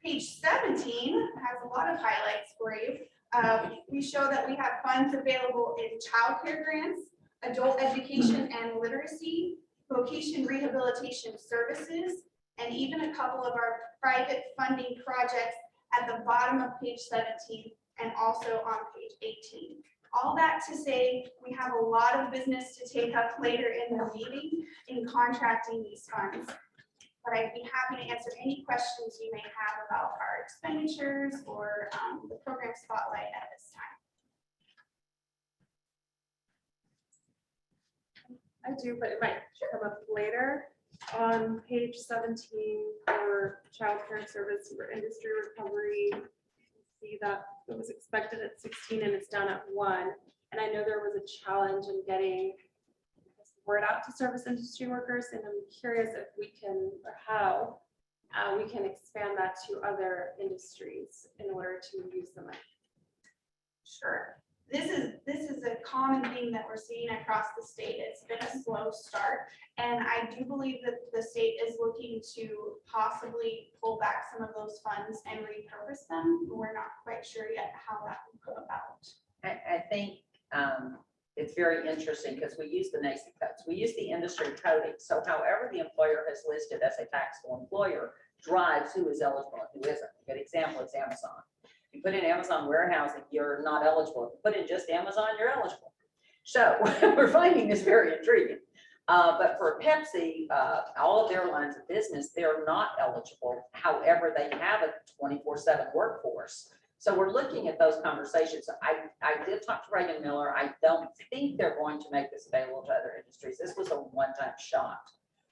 Page 17 has a lot of highlights for you. We show that we have funds available in child care grants, adult education and literacy, vocation rehabilitation services, and even a couple of our private funding projects at the bottom of page 17 and also on page 18. All that to say, we have a lot of business to take up later in the meeting in contracting these funds. But I'd be happy to answer any questions you may have about our expenditures or the program spotlight at this time. I do, but it might come up later. On page 17 for child care service for industry recovery, see that it was expected at 16 and it's down at 1. And I know there was a challenge in getting word out to service industry workers, and I'm curious if we can, or how we can expand that to other industries in order to use the money. Sure. This is a common thing that we're seeing across the state. It's been a slow start, and I do believe that the state is looking to possibly pull back some of those funds and repurpose them. We're not quite sure yet how that will go about. I think it's very interesting because we use the NACI codes. We use the industry coding. So however the employer has listed as a taxable employer drives who is eligible and who isn't. A good example is Amazon. If you put in Amazon warehousing, you're not eligible. If you put in just Amazon, you're eligible. So we're finding this very intriguing. But for Pepsi, all of their lines of business, they're not eligible. However, they have a 24/7 workforce. So we're looking at those conversations. I did talk to Reagan Miller. I don't think they're going to make this available to other industries. This was a one-time shot.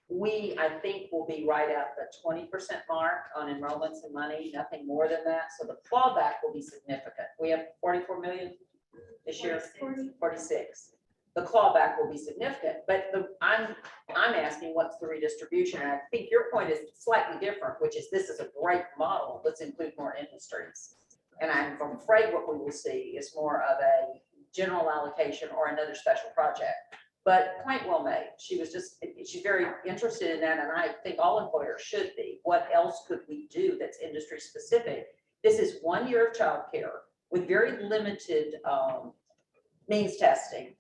I think will be right at the 20% mark on enrollments and money, nothing more than that. So the clawback will be significant. We have 44 million this year, 46. The clawback will be significant, but I'm asking what's the redistribution? And I think your point is slightly different, which is this is a great model. Let's include more industries. And I'm afraid what we will see is more of a general allocation or another special project. But point well made. She's very interested in that. And I think all employers should be. What else could we do that's industry specific? This is 1 year of childcare with very limited means testing,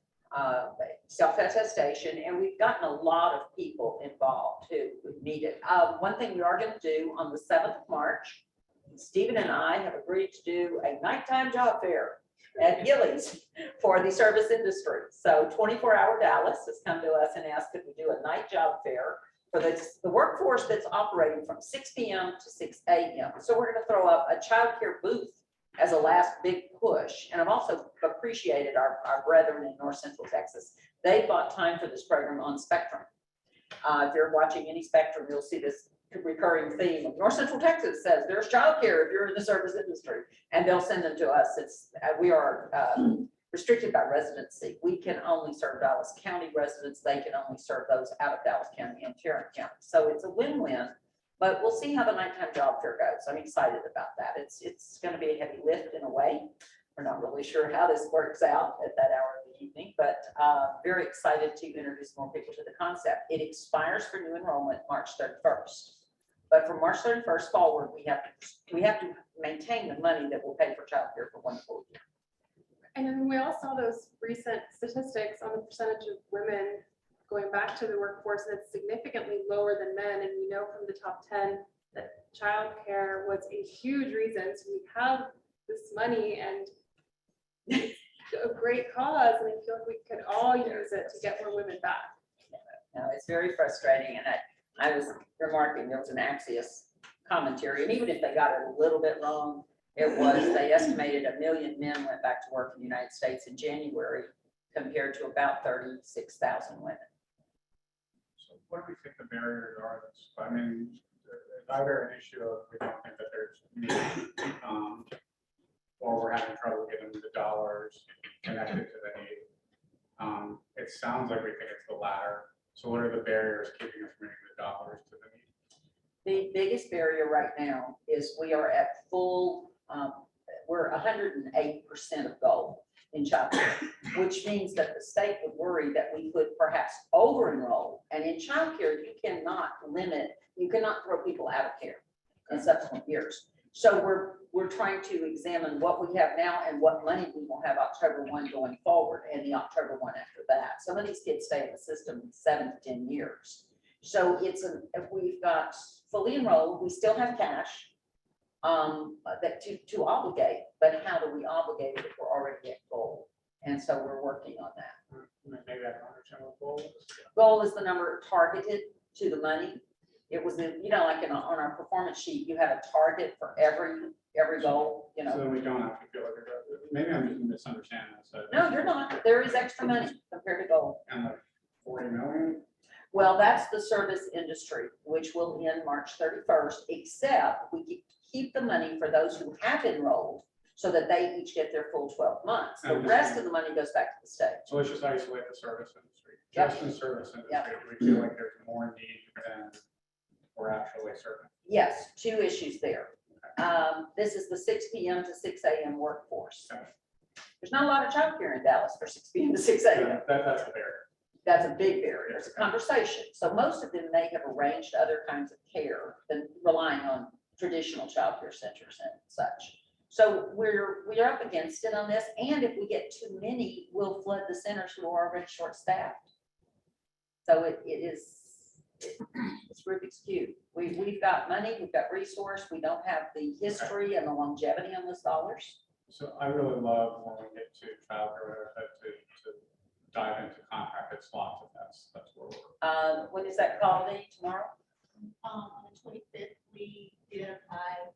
self-attestation, and we've gotten a lot of people involved who need it. One thing we are going to do on the 7th of March, Stephen and I have agreed to do a nighttime job fair at Gillies for the service industry. So 24-hour Dallas has come to us and asked if we do a night job fair for the workforce that's operating from 6 p.m. to 6 a.m. So we're going to throw up a childcare booth as a last big push. And I've also appreciated our brethren in North Central Texas. They bought time for this program on Spectrum. If you're watching any Spectrum, you'll see this recurring theme of North Central Texas says there's childcare if you're in the service industry, and they'll send them to us. We are restricted by residency. We can only serve Dallas County residents. They can only serve those out of Dallas County and Tarrant County. So it's a win-win, but we'll see how the nighttime job fair goes. I'm excited about that. It's going to be a heavy lift in a way. We're not really sure how this works out at that hour of the evening, but very excited to introduce more people to the concept. It expires for new enrollment March 31st. But from March 31st forward, we have to maintain the money that will pay for childcare for 1 full year. And then we all saw those recent statistics on the percentage of women going back to the workforce, and it's significantly lower than men. And we know from the top 10 that childcare was a huge reason. So we have this money and it's a great cause, and I feel like we could all use it to get more women back. No, it's very frustrating, and I was remarking, there was an Axios commentary, and even if they got it a little bit wrong, it was, they estimated 1 million men went back to work in the United States in January compared to about 36,000 women. So what do we think the barriers are? I mean, is either an issue of we don't think that there's need, or we're having trouble getting the dollars connected to the need. It sounds like we think it's the latter. So what are the barriers keeping us from getting the dollars to the need? The biggest barrier right now is we are at full, we're 108% of goal in childcare, which means that the state would worry that we could perhaps over-enroll. And in childcare, you cannot throw people out of care in subsequent years. So we're trying to examine what we have now and what money we will have October 1 going forward and the October 1 after that. Some of these kids stay in the system 7 to 10 years. So if we've got fully enrolled, we still have cash that to obligate, but how do we obligate it if we're already at goal? And so we're working on that. Maybe I can understand what goal is. Goal is the number targeted to the money. It was, like on our performance sheet, you have a target for every goal, So then we don't have to feel like maybe I'm just misunderstanding this. No, you're not. There is extra money compared to goal. And the 40 million? Well, that's the service industry, which will end March 31st, except we keep the money for those who have enrolled so that they each get their full 12 months. The rest of the money goes back to the state. So let's just isolate the service industry. Yep. Just in service industry, Yep. do we feel like there's more need than we're actually serving? Yes, 2 issues there. This is the 6 p.m. to 6 a.m. workforce. Okay. There's not a lot of childcare in Dallas for 6 p.m. to 6 a.m. That's the barrier. That's a big barrier. It's a conversation. So most of them may have arranged other kinds of care than relying on traditional childcare centers and such. So we're up against it on this. And if we get too many, we'll flood the centers who are already short-staffed. So it's Rubik's Cube. We've got money, we've got resource, we don't have the history and the longevity on those dollars. So I really love when we get to childcare to dive into contracted slots, if that's where we're. When is that call date? Tomorrow? On the 25th, we did apply,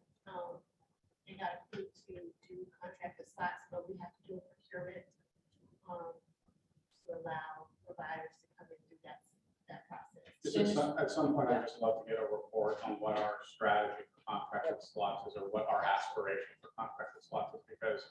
and got approved to do contracted slots, but we have to do a procurement to allow providers to come and do that process. At some point, I'd just love to get a report on what our strategy for contracted slots is, or what our aspiration for contracted slots is, because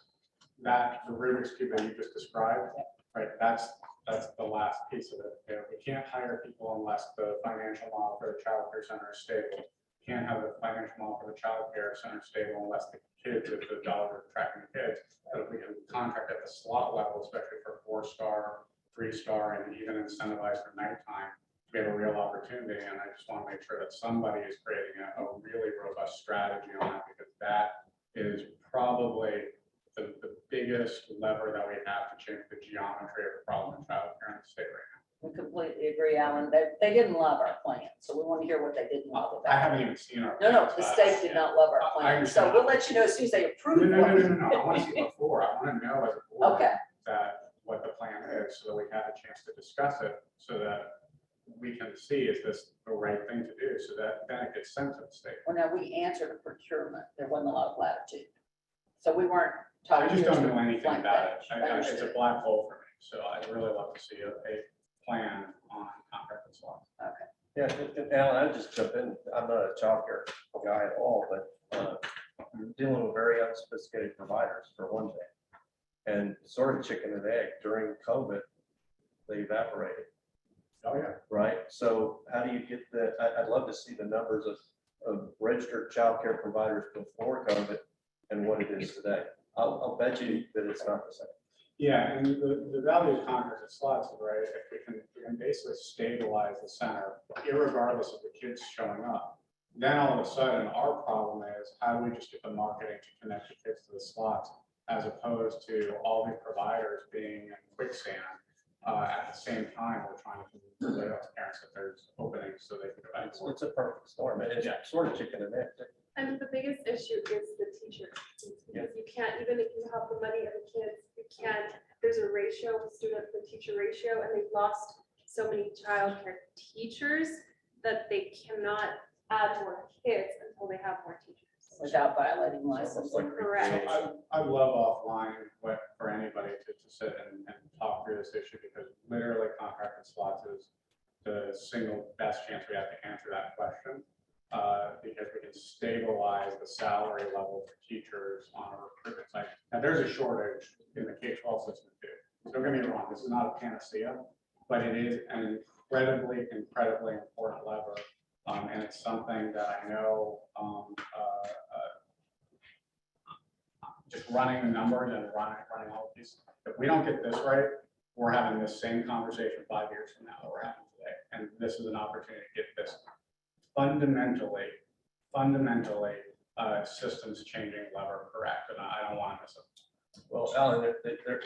the Rubik's Cube that you just described, right, that's the last piece of it. We can't hire people unless the financial model for the child care center is stable. Can't have the financial model for the child care center stable unless the kids, if the dollars are tracking the kids. But if we can contract at the slot level, especially for 4-star, 3-star, and even incentivize for nighttime, we have a real opportunity. And I just want to make sure that somebody is creating a really robust strategy on that, because that is probably the biggest lever that we have to change the geometry of the problem in child care in the state right now. We completely agree, Alan. They didn't love our plan, so we want to hear what they didn't love about it. I haven't even seen our. No, plans, the but state did not love our I plan, so understand. we'll let you know as soon as they approve. No. what we- I want to see it before. I want to know as a board Okay. that what the plan is, so that we have a chance to discuss it, so that we can see, is this the right thing to do, so that then it gets sent to the state. Well, now we answered the procurement. There wasn't a lot of latitude. So we weren't I talking. just don't know anything blank about it. page. It's a Understood. black hole for me, so I'd really love to see a plan on contracted slots. Yeah, and Alan, I'll just jump in. I'm not a childcare guy at all, but I'm dealing with very unsophisticated providers for one thing. And sort of chicken and egg during COVID, they evaporated. Oh, yeah. Right? So how do you get I'd love to see the numbers of registered childcare providers before COVID and what it is today. I'll bet you that it's not the same. Yeah, and the value of contracted slots is, right, if we can basically stabilize the center, irregardless of the kids showing up. Then all of a sudden, our problem is how do we just get the marketing to connect the kids to the slots as opposed to all the providers being in quicksand. At the same time, we're trying to relay out to parents that there's openings so they can go back. It's a perfect storm. It's sort of chicken and egg. And the biggest issue is the teachers. Because you can't, even if you have the money of the kids, you can't, there's a ratio, student to teacher ratio, and they've lost so many childcare teachers that they cannot add more kids until they have more teachers. Without violating license. Correct. I love offline for anybody to sit and talk through this issue because literally contracted slots is the single best chance we have to answer that question. Because we can stabilize the salary level for teachers on a recruitment side. Now, there's a shortage in the K-12 system too. So don't get me wrong, this is not a panacea, but it is an incredibly important lever. And it's something that I know just running the numbers and running all of these. If we don't get this right, we're having this same conversation 5 years from now that we're having today. And this is an opportunity to get this fundamentally systems changing lever correct. And I don't want to miss it. Well, Alan,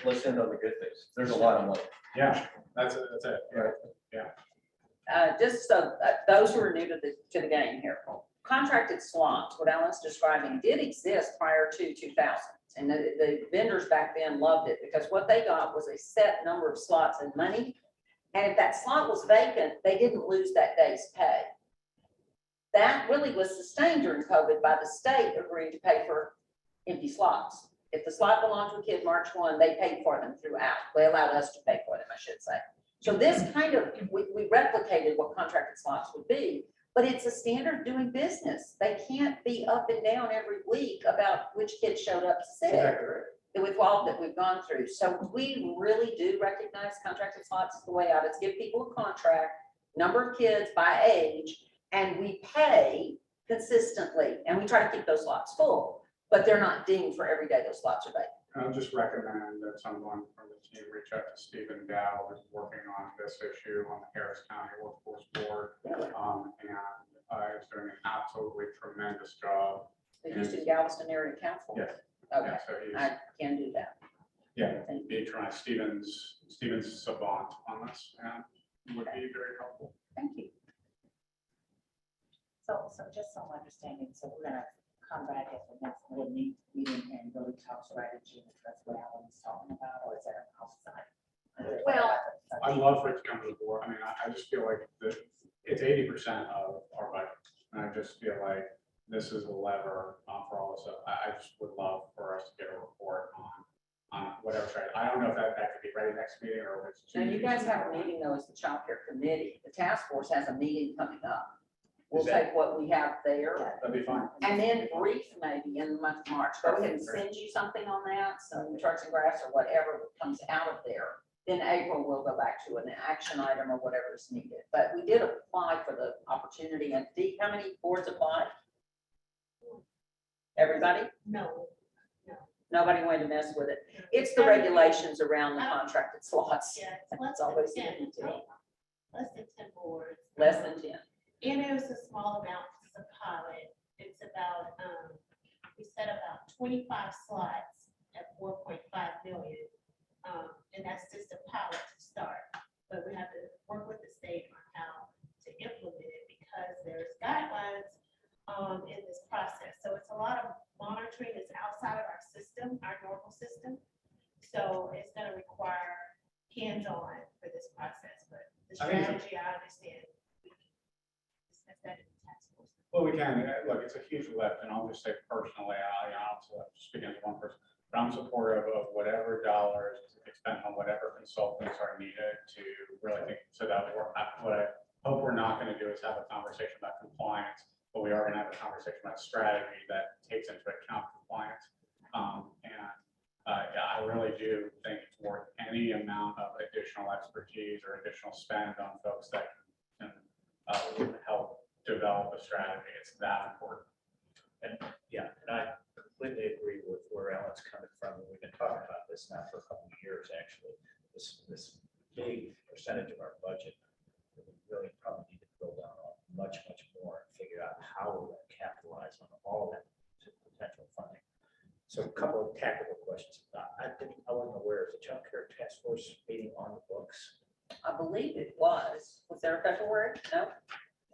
let's end on the good things. There's a lot of money. Yeah, that's it. Right. Yeah. Just so those who are new to the game here, contracted slots, what Alan's describing, did exist prior to 2000. And the vendors back then loved it because what they got was a set number of slots and money. And if that slot was vacant, they didn't lose that day's pay. That really was sustained during COVID by the state agreeing to pay for empty slots. If the slot belonged to a kid March 1, they paid for them throughout. They allowed us to pay for them, I should say. So this kind of, we replicated what contracted slots would be, but it's a standard doing business. They can't be up and down every week about which kid showed up sick with all that we've gone through. So we really do recognize contracted slots is the way out. It's give people a contract, number of kids by age, and we pay consistently. And we try to keep those slots full, but they're not deemed for every day those slots are vacant. I'll just recommend that someone from the team reach out to Stephen Dow, who's working on this issue on the Harris County Workforce Board. And is doing an absolutely tremendous job. The Houston Galveston Area Council? Yes. Okay, Yeah, so he's, I can do that. yeah, be trying, Stephen's savant on this and would be very helpful. Thank you. So just so I'm understanding, so we're gonna come back at the next meeting and really talk strategy, and that's what Alan's talking about, or is that outside? Well, I'd love for it to come to the board. I mean, I just feel like it's 80% of our budget. And I just feel like this is a lever for all this stuff. I just would love for us to get a report on whatever strategy. I don't know if that could be ready next meeting or if it's. Now, you guys have a meeting though as the child care committee. The task force has a meeting coming up. We'll take what we have there. That'd be fine. And then brief maybe in the month of March. Go ahead and send you something on that, some trucks and grass or whatever comes out of there. Then April, we'll go back to an action item or whatever is needed. But we did apply for the opportunity. And Dee, how many boards applied? Everybody? No. Nobody wanted to mess with it. It's the regulations around the contracted slots. Yeah, That's always the 10, detail. less than 10 boards. Less than 10. And it was a small amount, it's a pilot. It's about, we set about 25 slots at 4.5 million. And that's just a pilot to start. But we have to work with the state on how to implement it because there's guidelines in this process. So it's a lot of monitoring that's outside of our system, our normal system. So it's gonna require hands-on for this process, but the strategy, I understand. Well, we can. Look, it's a huge lift, and I'll just say personally, I'll speak as one person, but I'm supportive of whatever dollars spent on whatever consultants are needed to really think. So that what I hope we're not going to do is have a conversation about compliance, but we are going to have a conversation about strategy that takes into account compliance. Yeah, I really do think it's worth any amount of additional expertise or additional spend on folks that can help develop a strategy. It's that important. And yeah, and I completely agree with where Alan's coming from. And we've been talking about this now for a couple of years, actually. This big percentage of our budget that we really probably need to drill down on much more and figure out how on the books? I believe it was there a February? No?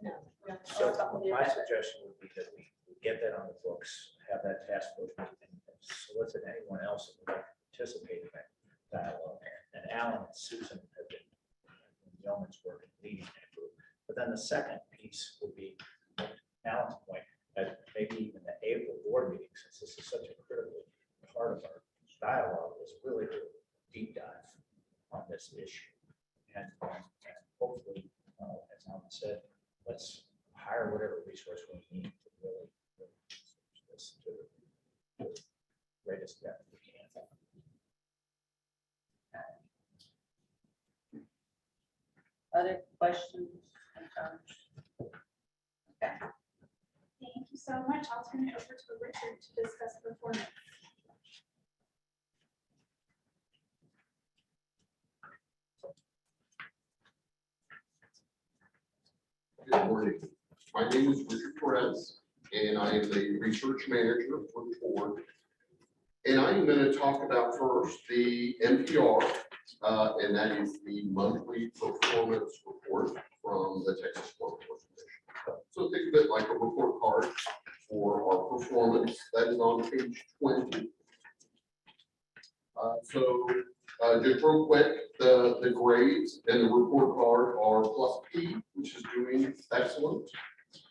No. So I thought we did my have it. suggestion would be that we get that on the books, have that task force meeting, and solicit anyone else that would like to participate in that dialogue. And Alan and Susan have been yeoman's work in leading that group. But then the second piece would be Alan's point, that maybe even the April board meeting, since this is such a critical part of our dialogue, is really a deep dive on this issue. And hopefully, as Alan said, let's hire whatever resource we need to really research this to the greatest depth we can. Other questions? Concerns? Okay. Thank you so much. I'll turn it over to Richard to discuss performance. Good morning. My name is Richard Perez, and I am the research manager for the board. And I'm going to talk about first the NPR, and that is the monthly performance report from the Texas Workforce Commission. So think of it like a report card for our performance. That is on page 20. Just real quick, the grades and the report card are plus P, which is doing excellent,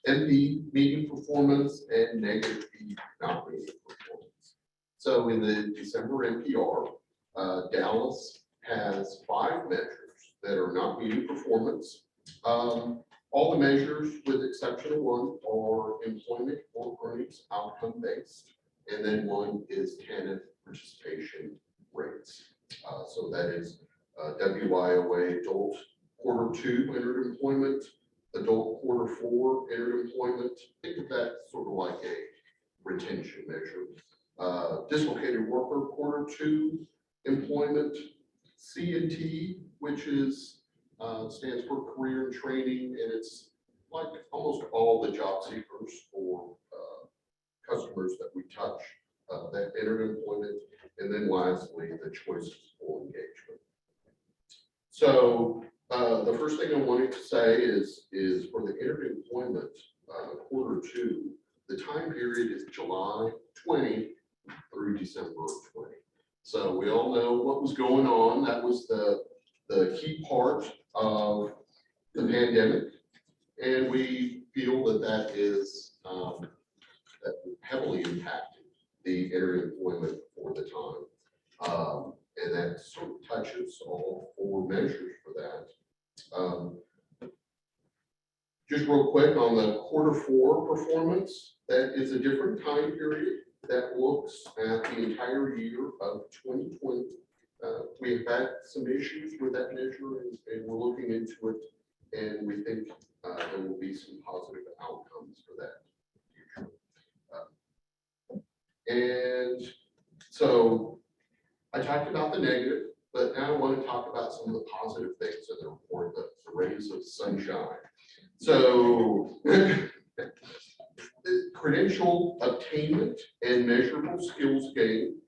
MP, medium performance, and negative P, not medium performance. So in the December NPR, Dallas has 5 measures that are not meeting performance. All the measures, with exception of one, are employment or earnings outcome based, and then one is TANF participation rates. So that is WIOA adult Q2 entered employment, adult Q4 entered employment. Think of that sort of like a retention measure. Dislocated worker Q2 employment, C&T, which is stands for career and training, and it's like almost all the job seekers or customers that we touch that entered employment, and then lastly, the choices for engagement. So the first thing I wanted to say is for the entered employment Q2, the time period is July 20 through December 20. So we all know what was going on. That was the key part of the pandemic, and we feel that that is that heavily impacted the entered employment for the time, and that sort of touches all 4 measures for that. Just real quick on the Q4 performance, that is a different time period that looks at the entire year of 2020. We have had some issues with that measure, and we're looking into it, and we think there will be some positive outcomes for that in the future. And so I talked about the negative, but now I want to talk about some of the positive things in the report, the rays of sunshine. So credential attainment and measurable skills gain,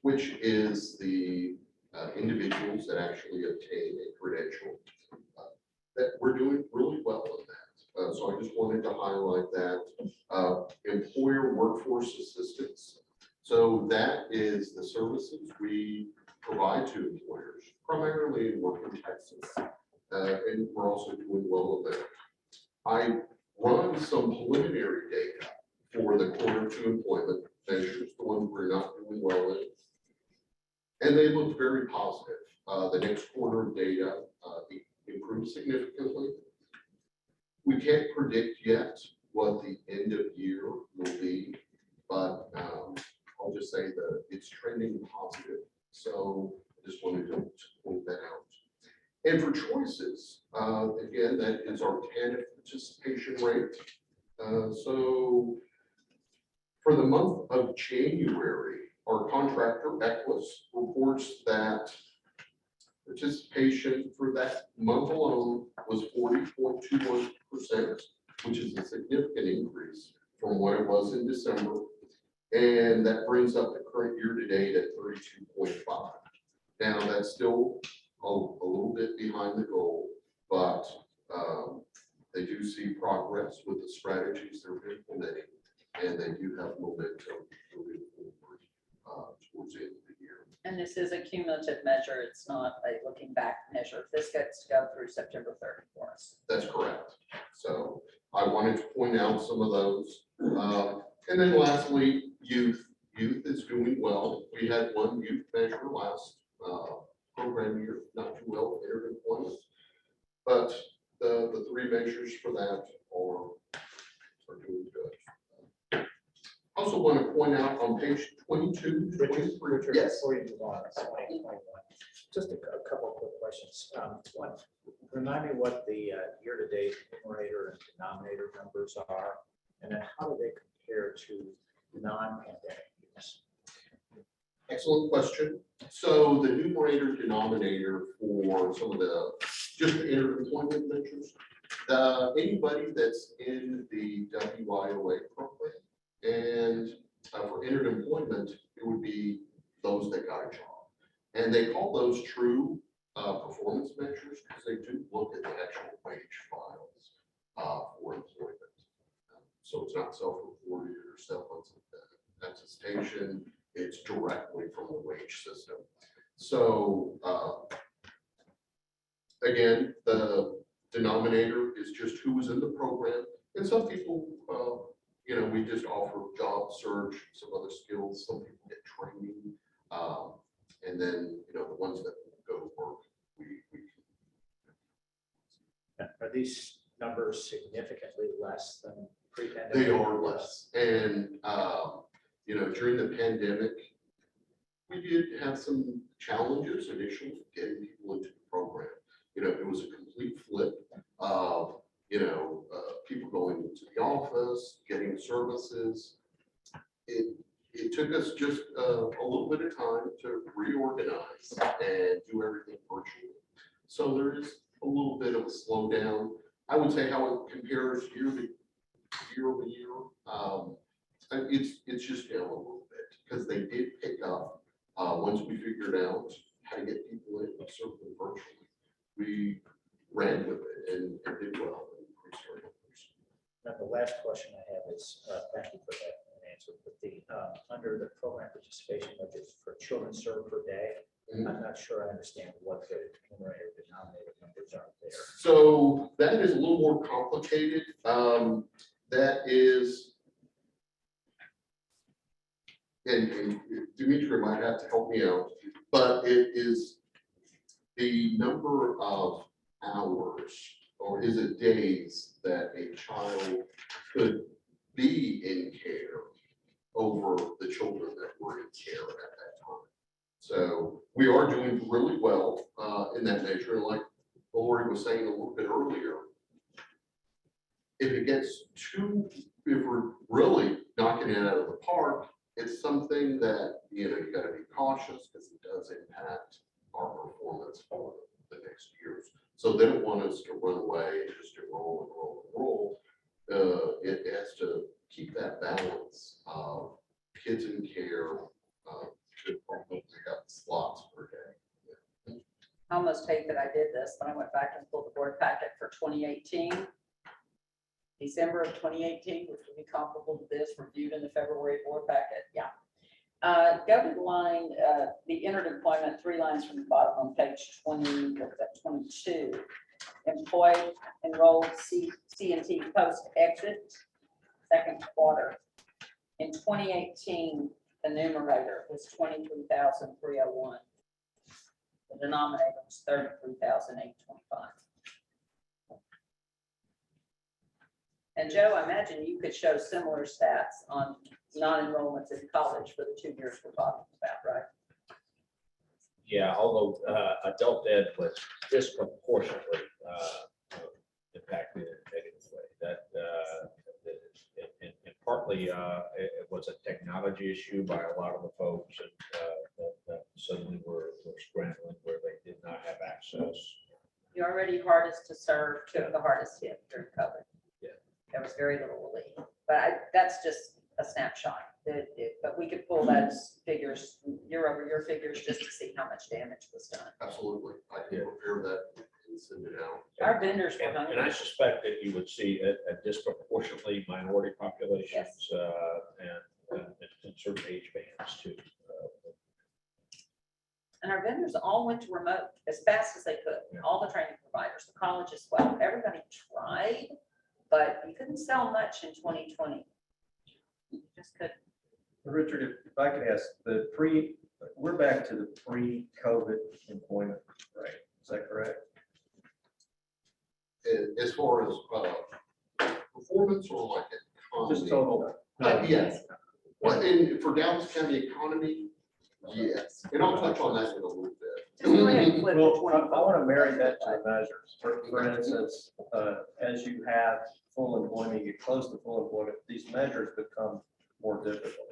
which is the individuals that actually obtain a credential, that we're doing really well in that. So I just wanted to highlight that. Employer workforce assistance. So that is the services we provide to employers, primarily in working Texas. And we're also doing well with that. I run some preliminary data for the Q2 employment measures, the ones we're not doing well in. And they look very positive. The next quarter of data improved significantly. We can't predict yet what the end of year will be, but I'll just say that it's trending positive. So I just wanted to point that out. And for choices, again, that is our TANF participation rate. So for the month of January, our contractor, Equus, reports that participation for that month alone was 40.21%, which is a significant increase from what it was in December. And that brings up the current year to date at 32.5. Now, that's still a little bit behind the goal, but they do see progress with the strategies they're implementing, and they do have momentum moving forward towards the end of the year. And this is a cumulative measure. It's not a looking back measure. This gets to go through September 30 for us. That's correct. So I wanted to point out some of those. And then lastly, youth. Youth is doing well. We had one youth measure last program year, not too well, entered employment. But the three measures for that are doing good. Also want to point out on page 22, 23. Yes. Before you move on, slide 21, just a couple of quick questions. One, remind me what the year-to-date numerator and denominator numbers are, and then how do they compare to non-pandemic years? Excellent question. So the numerator denominator for some of the just the employment measures, anybody that's in the WIOA program, and for entered employment, it would be those that got a job. And they call those true performance measures because they do look at the actual wage files for employment. So it's not self-reported or self-attestation. It's directly from the wage system. So again, the denominator is just who was in the program. And some people, you know, we just offer job search, some other skills. Some people get training. And then, you know, the ones that go to work, we Are these numbers significantly less than pre-pandemic? They are less. And, you know, during the pandemic, we did have some challenges initially getting people into the program. You know, it was a complete flip of, you know, people going into the office, getting services. It took us just a little bit of time to reorganize and do everything virtually. So there is a little bit of a slowdown. I would say how it compares year over year. It's just down a little bit because they did pick up once we figured out how to get people in, certainly virtually. We ran with it and did well. And increased our numbers. Now, the last question I have is, thank you for that answer, but the under the program participation budget for children served per day, I'm not sure I understand what the numerator denominator numbers are there. So that is a little more complicated. That is, and Dimitri might have to help me out, but it is the number of hours, or is it days, that a child could be in care over the children that were in care at that time. So we are doing really well in that measure. Like Lori was saying a little bit earlier, if it gets too, if we're really knocking it out of the park, it's something that, you know, you got to be cautious because it does impact our performance for the next years. So they don't want us to run away and just to roll and roll and roll. It has to keep that balance of kids in care. To probably have slots per day. I almost hate that I did this, but I went back and pulled the board packet for 2018. December of 2018, which would be comparable to this, reviewed in the February board packet. Yeah. Go to the line, the entered employment, 3 lines from the bottom on page 20, what was that, 22. Employed, enrolled, C&T post exit, second quarter. In 2018, the numerator was 23,301. The denominator was 33,825. And Joe, I imagine you could show similar stats on non-enrollments in college for the 2 years we're talking about, right? Yeah, although adult ed was disproportionately impacted in a negative way. That and partly it was a technology issue by a lot of the folks that suddenly were scrambling where they did not have access. The already hardest to serve took the hardest hit during COVID. Yeah. There was very little relief, but that's just a snapshot. But we could pull those figures, year-over-year figures, just to see how much damage was done. Absolutely. I can prepare that and send it out. Our vendors were And I hungry. suspect that you would see a disproportionately minority populations, and certain age bands too. And our vendors all went to remote as fast as they could, all the training providers, the college as well. Everybody tried, but you couldn't sell much in 2020. You just couldn't. Richard, if I could ask, we're back to the pre-COVID employment rate, is that correct? As far as performance or like economy? Just total. Yes. Well, and for Dallas County economy, yes. And I'll touch on that in a little bit. Just go ahead and flip to Well, I 25. want to marry that to the measures. For instance, as you have full employment, you get close to full employment, these measures become more difficult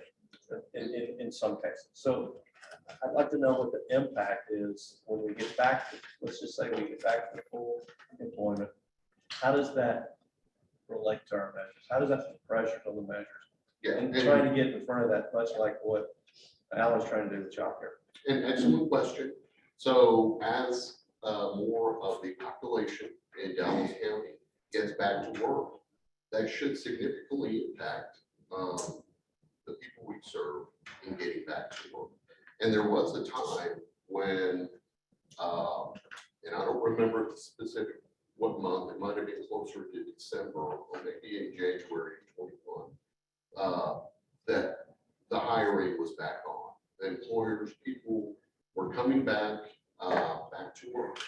in some cases. So I'd like to know what the impact is when we get back to, let's just say we get back to full employment. How does that relate to our measures? How does that put pressure on the measures? Yeah. And trying to get in front of that, much like what Alan's trying to do with childcare. An excellent question. So as more of the population in Dallas County gets back to work, that should significantly impact the people we serve in getting back to work. And there was a time when, and I don't remember the specific what month, it might have been closer to December or maybe in January 21, that the hiring was back on. The employers, people were coming back to work.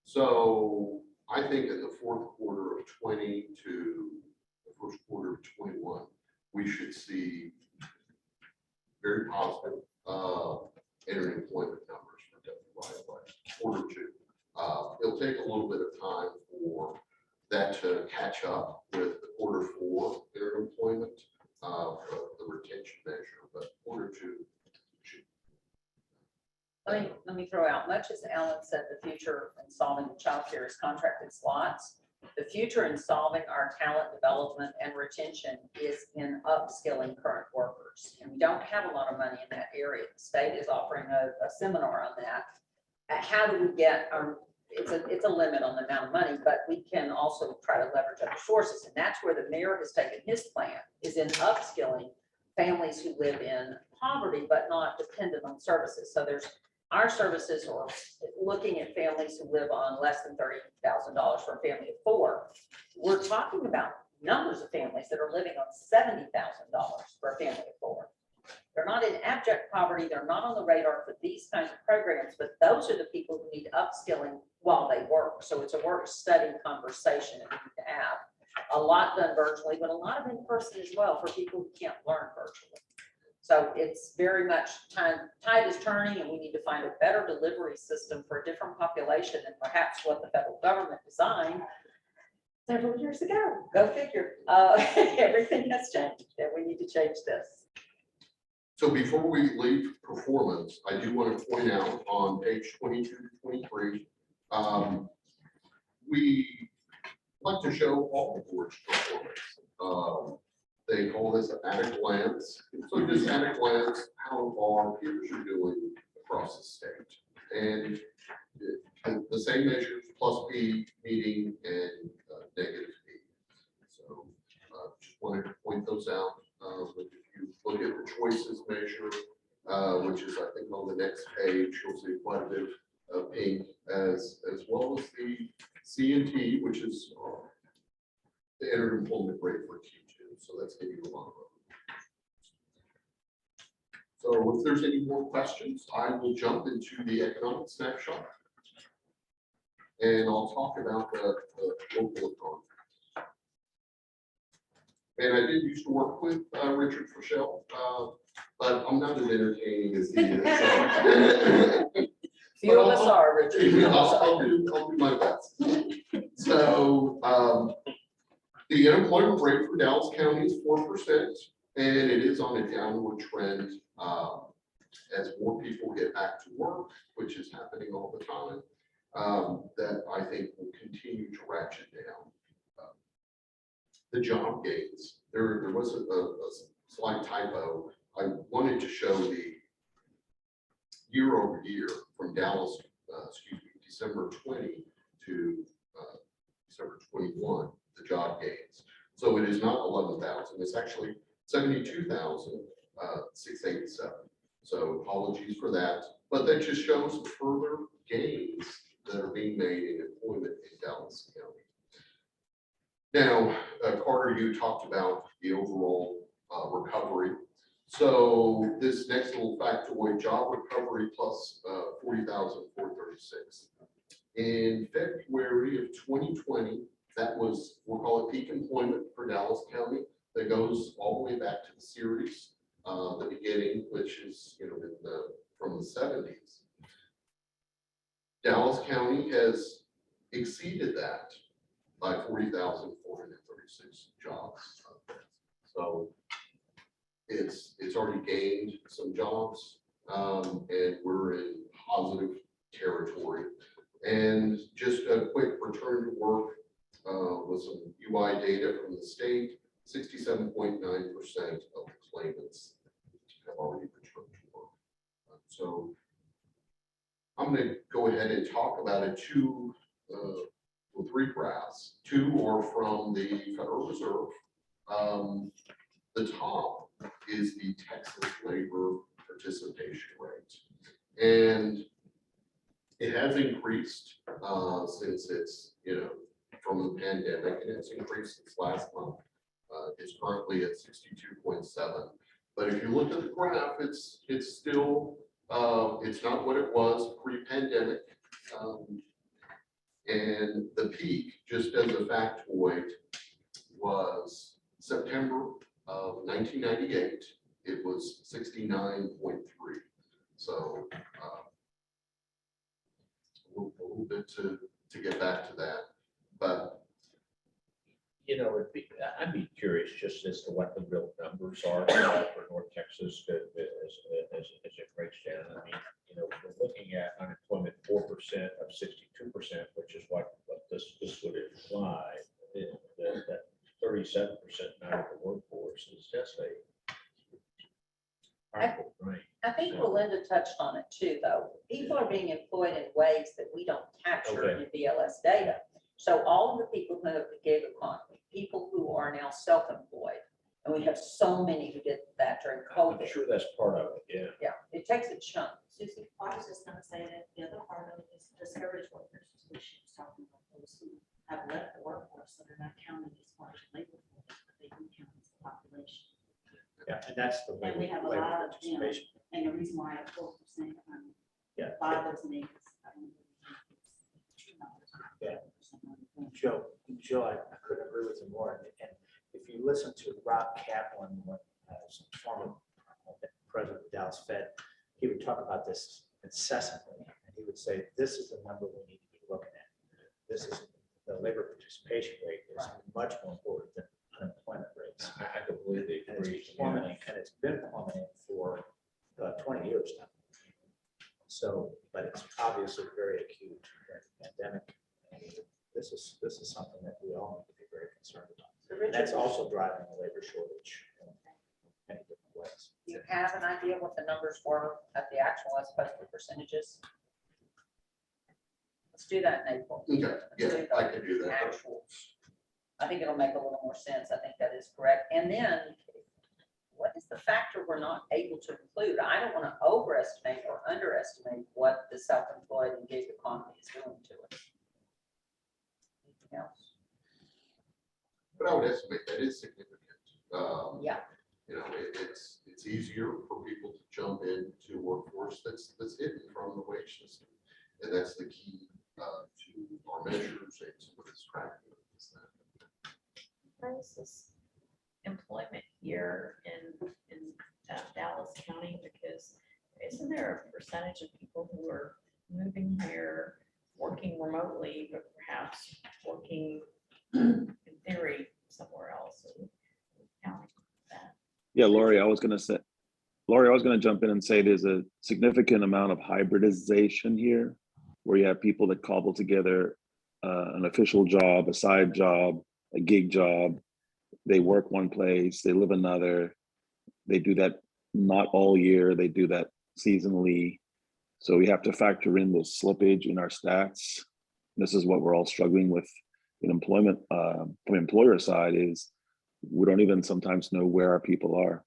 So I think in the fourth quarter of 20 to the first quarter of 21, we should see very positive entering employment numbers for WFSDallas. Quarter two. It'll take a little bit of time for that to catch up with the quarter four entering employment, the retention measure, but quarter two. Let me throw out, much as Alan said, the future in solving childcare is contracted slots. The future in solving our talent development and retention is in upskilling current workers. And we don't have a lot of money in that area. The state is offering a seminar on that. How do we get our, it's a limit on the amount of money, but we can also try to leverage other sources. And that's where the mayor has taken his plan, is in upskilling families who live in poverty, but not dependent on services. So there's our services, or looking at families who live on less than $30,000 for a family of four. We're talking about numbers of families that are living on $70,000 for a family of four. They're not in abject poverty. They're not on the radar for these kinds of programs, but those are the people who need upskilling while they work. So it's a work-study conversation that we need to have. A lot done virtually, but a lot of in person as well for people who can't learn virtually. So it's very much tide is turning, and we need to find a better delivery system for a different population than perhaps what the federal government designed several years ago. Go figure. Everything has changed, and we need to change this. So before we leave performance, I do want to point out on page 22 to 23, we like to show all the board's performance. They call this at a glance. So just at a glance, how our peers are doing across the state. And the same measures, plus P, median, and negative P. So just wanted to point those out. But if you look at the choices measure, which is I think on the next page, you'll see quite a bit of pink, as well as the C and T, which is the entered employment rate for Q2. So that's giving you a lot of room. So if there's any more questions, I will jump into the economic snapshot. And I'll talk about the local economy. And I did used to work with Richard Frechelle, but I'm not as entertaining as he is. Few of us are, Richard. I'll do my best. So the unemployment rate for Dallas County is 4%, and it is on a downward trend as more people get back to work, which is happening all the time. That I think will continue to ratchet down. The job gains, there was a slight typo I wanted to show the year over year from Dallas, December 20 to December 21, the job gains. So it is not 11,000, it's actually 72,687. So apologies for that, but that just shows the further gains that are being made in employment in Dallas County. Now, Carter, you talked about the overall recovery. So this next little factoid, job recovery plus 40,436. In February of 2020, that was, we'll call it peak employment for Dallas County. That goes all the way back to the series, the beginning, which is, you know, from the 70s. Dallas County has exceeded that by 40,436 jobs. So it's already gained some jobs, and we're in positive territory. And just a quick return to work with some UI data from the state, 67.9% of the claimants have already returned to work. So I'm going to go ahead and talk about it. Three graphs. Two are from the Federal Reserve. The top is the Texas labor participation rate, and it has increased since it's, you know, from the pandemic, and it's increased since last month. It's currently at 62.7. But if you look at the graph, it's still it's not what it was pre-pandemic. And the peak, just as a factoid, was September of 1998. It was 69.3. So a little bit to get back to that, but you know, I'd be curious just as to what the real numbers are for North Texas as it breaks down. I mean, you know, we're looking at unemployment 4% of 62%, which is what this would imply. That 37% not of the workforce is just a powerful thing. I think Melinda touched on it too, though. People are being employed in ways that we don't capture in BLS data. So all of the people who have the gig economy, people who are now self-employed, and we have so many who did that during COVID. I'm sure that's part of it, yeah. Yeah, it takes a chunk. Susie, I was just gonna say that the other part of it is the service workers, which she was talking about, those who have left the workforce, so they're not counted as part of the labor force, but they do count as the population. Yeah, and that's the And we have a labor lot of them, participation. and the reason why 4%, Yeah. bothers me is, I don't know. Yeah. Joe, I couldn't agree with you more. And if you listen to Rob Kaplan, former president of Dallas Fed, he would talk about this incessantly. And he would say, this is the number we need to be looking at. This is the labor participation rate is much more important than unemployment rates. I completely agree. And it's been plummeting for 20 years now. So, but it's obviously very acute during the pandemic. And this is something that we all need to be very concerned about. And that's also driving the labor shortage in many different ways. Do you have an idea what the numbers were at the actual as opposed to percentages? Let's do that in April. okay, yeah, I can do that. Actuals. I think it'll make a little more sense. I think that is correct. And then what is the factor we're not able to include? I don't want to overestimate or underestimate what the self-employed and gig economy is doing to us. Anything else? But I would estimate that is significant. Yeah. You know, it's easier for people to jump into a workforce that's hidden from the wage system, and that's the key to our measures and some of this tracking. How's this employment here in Dallas County? Because isn't there a percentage of people who are moving here, working remotely, but perhaps working in theory somewhere else in county? Yeah, Lori, I was going to jump in and say there's a significant amount of hybridization here, where you have people that cobble together an official job, a side job, a gig job. They work one place, they live another. They do that not all year. They do that seasonally. So we have to factor in the slippage in our stats. This is what we're all struggling with in employment from the employer side is we don't even sometimes know where our people are.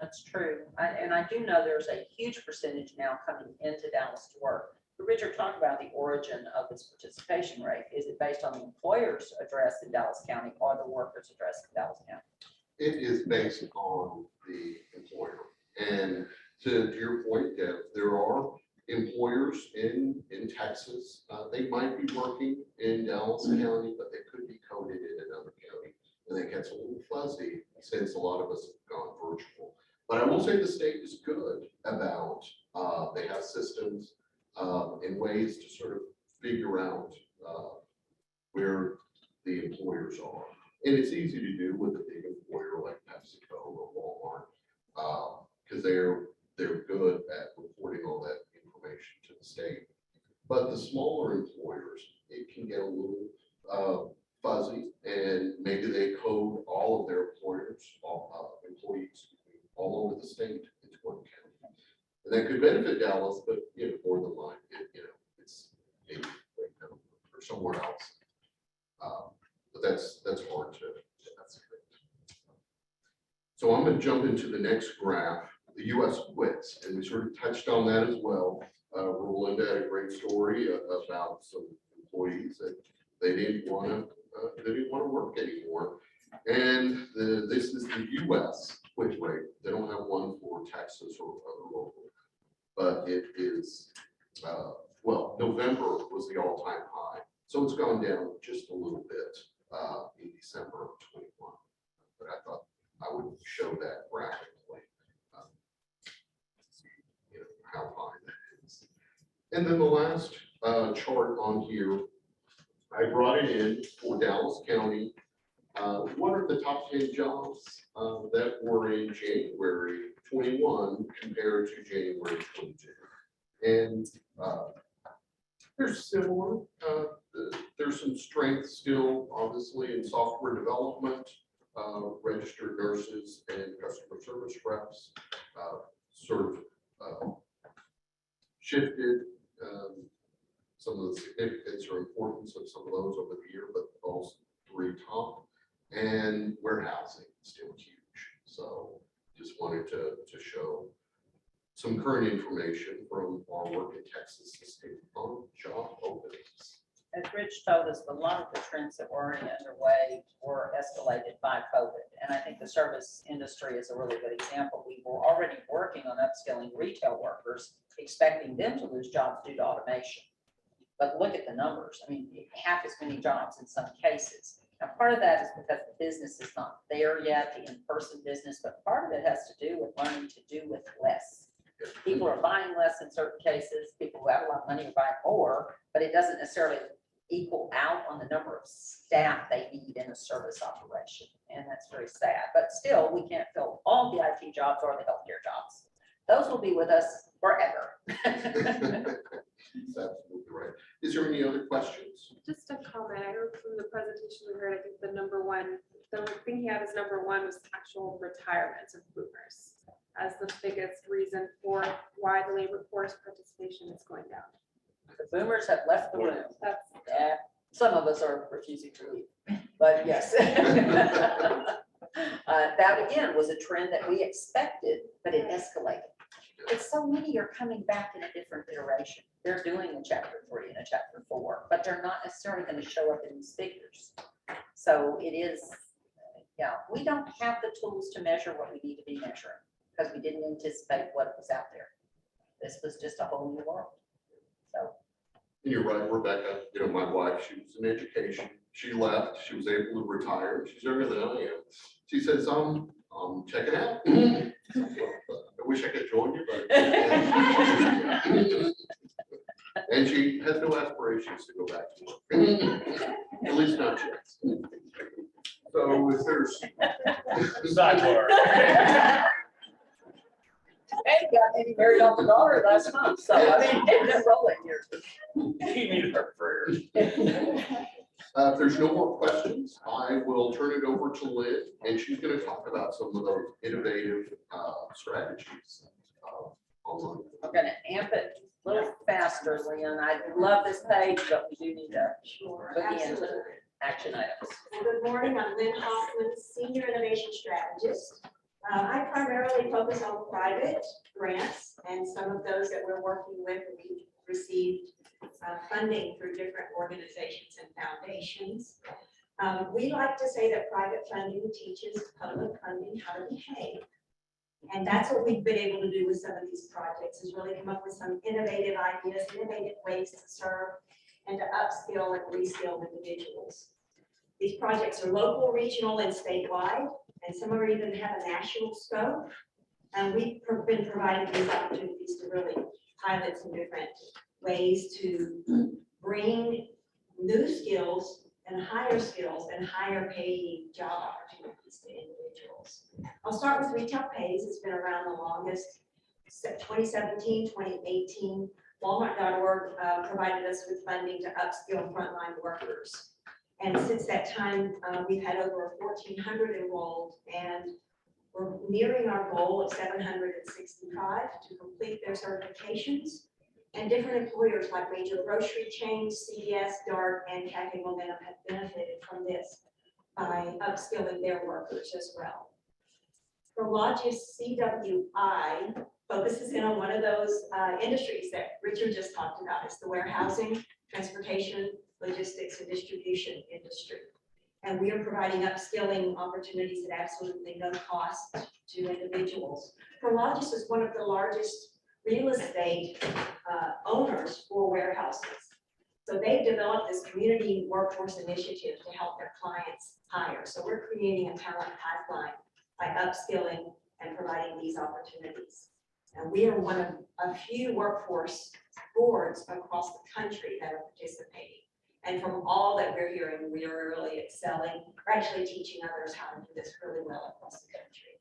That's true. And I do know there's a huge percentage now coming into Dallas to work. Richard talked about the origin of this participation rate. Is it based on the employer's address in Dallas County or the worker's address in Dallas County? It is based on the employer. And to your point, Deb, there are employers in Texas. They might be working in Dallas County, but they could be coded in another county. And that gets a little fuzzy since a lot of us have gone virtual. But I will say the state is good about, they have systems and ways to sort of figure out where the employers are. And it's easy to do with a big employer like PepsiCo or Walmart, because they're good at reporting all that information to the state. But the smaller employers, it can get a little fuzzy, and maybe they code all of their employees all over the state into one county. And that could benefit Dallas, but more than likely, it's maybe or somewhere else. But that's hard to. That's great. So I'm going to jump into the next graph, the U.S. quits, and we sort of touched on that as well. Rolinda had a great story about some employees that they didn't want to work anymore. And this is the U.S. quit rate. They don't have one for Texas or other local, but it is, well, November was the all-time high. So it's gone down just a little bit in December of 21. But I thought I would show that graphically, how high that is. And then the last chart on here, I brought it in for Dallas County. What are the top 10 jobs that were in January 21 compared to January 22? And they're similar. There's some strength still, obviously, in software development, registered nurses and customer service reps, sort of shifted some of the significance or importance of some of those over the year, but those three top. And warehousing still huge. So just wanted to show some current information from our work in Texas to state on job openings. As Rich told us, a lot of the trends that were already underway were escalated by COVID. And I think the service industry is a really good example. We were already working on upskilling retail workers, expecting them to lose jobs due to automation. But look at the numbers. I mean, half as many jobs in some cases. Now, part of that is because the business is not there yet, the in-person business, but part of it has to do with learning to do with less. People are buying less in certain cases. People who have a lot of money are buying more, but it doesn't necessarily equal out on the number of staff they need in a service operation. And that's very sad. But still, we can't fill all the IT jobs or the healthcare jobs. Those will be with us forever. That's absolutely right. Is there any other questions? Just a comment. I know from the presentation we heard, I think the thing he had as number one was actual retirements of boomers as the biggest reason for why the labor force participation is going down. The boomers have left the room. That's some of us are refusing to leave, but yes. That again was a trend that we expected, but it escalated. It's so many are coming back in a different iteration. They're doing a chapter 3 and a chapter 4, but they're not necessarily going to show up in these figures. So it is, we don't have the tools to measure what we need to be measuring because we didn't anticipate what was out there. This was just a whole new world. So. You're right, Rebecca. My wife, she was in education. She left. She was able to retire. She's younger than I am. She says, I'm checking out. I wish I could join you, but and she has no aspirations to go back to work. At least not yet. So if there's Sidebar. Hey, got married off the daughter last month, so I mean, it's rolling here. You need her prayers. If there's no more questions, I will turn it over to Lynn, and she's going to talk about some of those innovative strategies. Online. I'm gonna amp it a little faster, Lynn. I love this page, but we do need to look into action items. Well, good morning, I'm Lynn Hoffman, Senior Innovation Strategist. I primarily focus on private grants and some of those that we're working with, we've received funding through different organizations and foundations. We like to say that private funding teaches public funding how to behave. And that's what we've been able to do with some of these projects, is really come up with some innovative ideas, innovative ways to serve and to upskill and reskill individuals. These projects are local, regional, and statewide, and some of them even have a national scope. And we've been providing these opportunities to really pilot some different ways to bring new skills and higher paying job opportunities to individuals. I'll start with Retail Pays. It's been around the longest, 2017, 2018. Walmart.org provided us with funding to upskill frontline workers. And since that time, we've had over 1,400 enrolled, and we're nearing our goal of 765 to complete their certifications. And different employers like major grocery chains, CVS, Dart, and Cafe Momentum have benefited from this by upskilling their workers as well. Prologis CWI focuses in on one of those industries that Richard just talked about. It's the warehousing, transportation, logistics, and distribution industry. And we are providing upskilling opportunities at absolutely no cost to individuals. Prologis is one of the largest real estate owners for warehouses. So they've developed this community workforce initiative to help their clients hire. So we're creating a talent pipeline by upskilling and providing these opportunities. And we are one of a few workforce boards across the country that are participating. And from all that we're hearing, we are really excelling. We're actually teaching others how to do this really well across the country.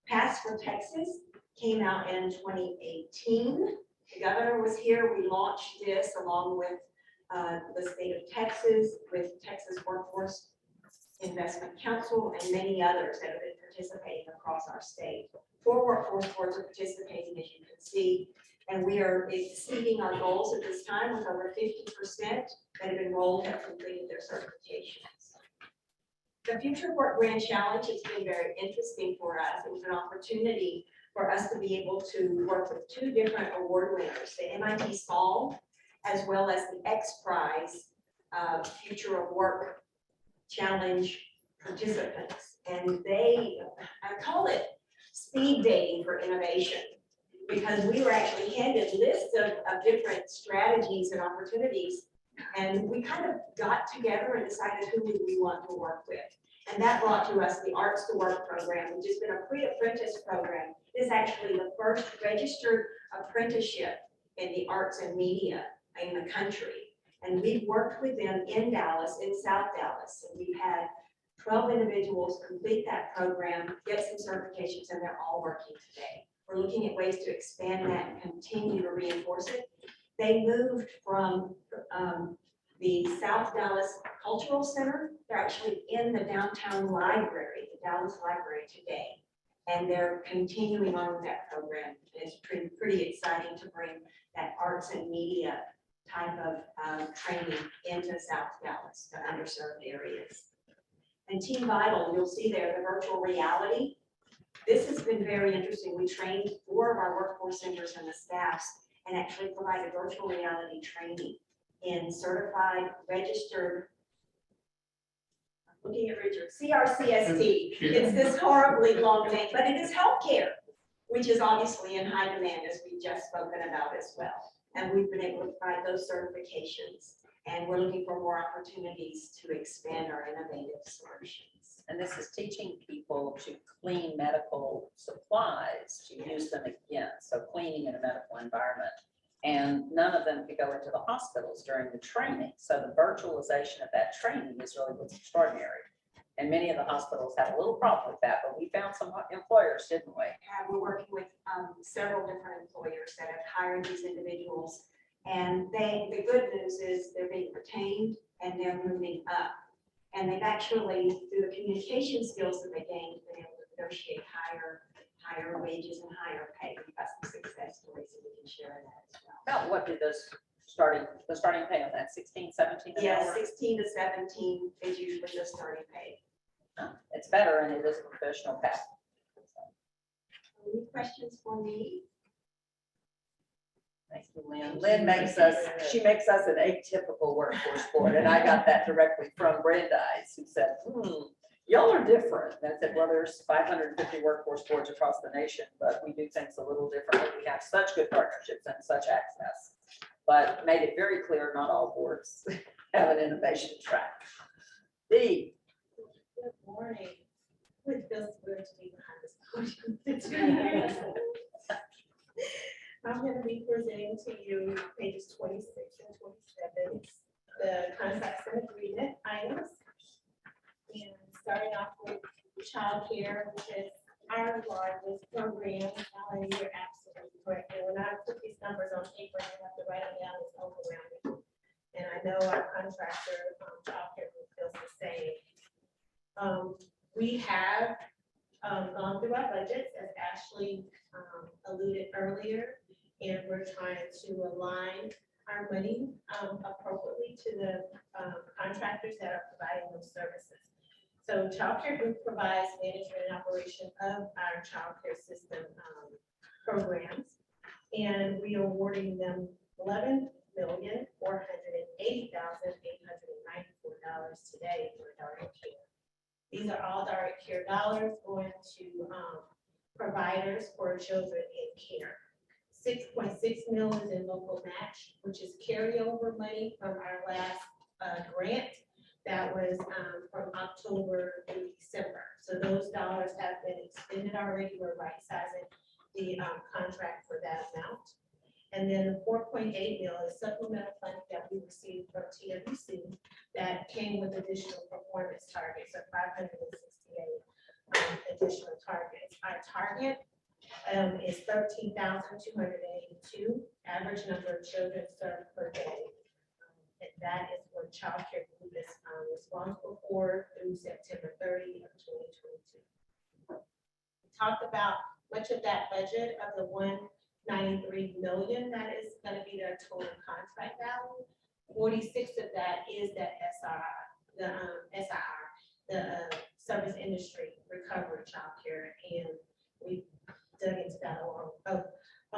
Pass for Texas came out in 2018. The governor was here. We launched this along with the state of Texas, with Texas Workforce Investment Council, and many others that have been participating across our state. 4 workforce boards are participating, as you can see, and we are exceeding our goals at this time, with over 50% that have enrolled have completed their certifications. The Future Work Grand Challenge has been very interesting for us. It was an opportunity for us to be able to work with 2 different award winners, the MIT Solve, as well as the X Prize Future of Work Challenge participants. And they, I call it speed dating for innovation, because we were actually handed lists of different strategies and opportunities, and we kind of got together and decided who we want to work with. And that brought to us the Arts to Work program, which has been a pre-apprentice program. It is actually the first registered apprenticeship in the arts and media in the country. And we've worked with them in Dallas, in South Dallas. And we've had 12 individuals complete that program, get some certifications, and they're all working today. We're looking at ways to expand that and continue to reinforce it. They moved from the South Dallas Cultural Center. They're actually in the downtown library, the Dallas Library today. And they're continuing on with that program. It's pretty exciting to bring that arts and media type of training into South Dallas, the underserved areas. And Team Vital, you'll see there the virtual reality. This has been very interesting. We trained 4 of our workforce centers and the staffs, and actually provided virtual reality training in certified, registered, I'm looking at Richard, CRCST. It's this horribly long name, but it is healthcare, which is obviously in high demand, as we've just spoken about as well. And we've been able to provide those certifications, and we're looking for more opportunities to expand our innovative solutions. And this is teaching people to clean medical supplies, to use them again. So cleaning in a medical environment. And none of them could go into the hospitals during the training. So the virtualization of that training is really what's extraordinary. And many of the hospitals had a little problem with that, but we found some employers, didn't we? We're working with several different employers that have hired these individuals. And the good news is they're being retained and and they're moving up. And they've actually, through the communication skills that they gained, been able to negotiate higher wages and higher pay. We've got some success stories that we can share in that as well. About what did the starting pay on that, 16, 17 an Yeah, hour? 16 to 17 is usually the starting pay. It's better and it is a professional path. Any questions for me? Thank you, Lynn. Lynn makes us an atypical workforce board, and I got that directly from Brandeis, who said, y'all are different. And I said, well, there's 550 workforce boards across the nation, but we do things a little differently. We have such good partnerships and such access, but made it very clear not all boards have an innovation track. Dee. Good morning. It feels weird to be behind this podium. I'm going to be presenting to you pages 26 and 27, the contracts and agreement items. And starting off with childcare, which is our largest program. Alan, you're absolutely correct. And when I put these numbers on paper, I have to write them down, it's overwhelming. And I know our contractor, childcare group feels the same. We have gone through our budgets, as Ashley alluded earlier, and we're trying to align our money appropriately to the contractors that are providing those services. So childcare group provides management and operation of our childcare system programs, and we are awarding them $11,480,894 today for direct care. These are all direct care dollars going to providers for children in care. 6.6 million is in local match, which is carryover money from our last grant that was from October to December. So those dollars have been expended already. We're right sizing the contract for that amount. And then the 4.8 million is supplemental funding that we received from TWC that came with additional performance targets of 568 additional targets. Our target is 13,282 average number of children served per day. And that is what childcare group is responsible for through September 30 of 2022. We talked about much of that budget of the 193 million that is going to be their total contract value. 46 of that is that the service industry recovery childcare, and we dug into that a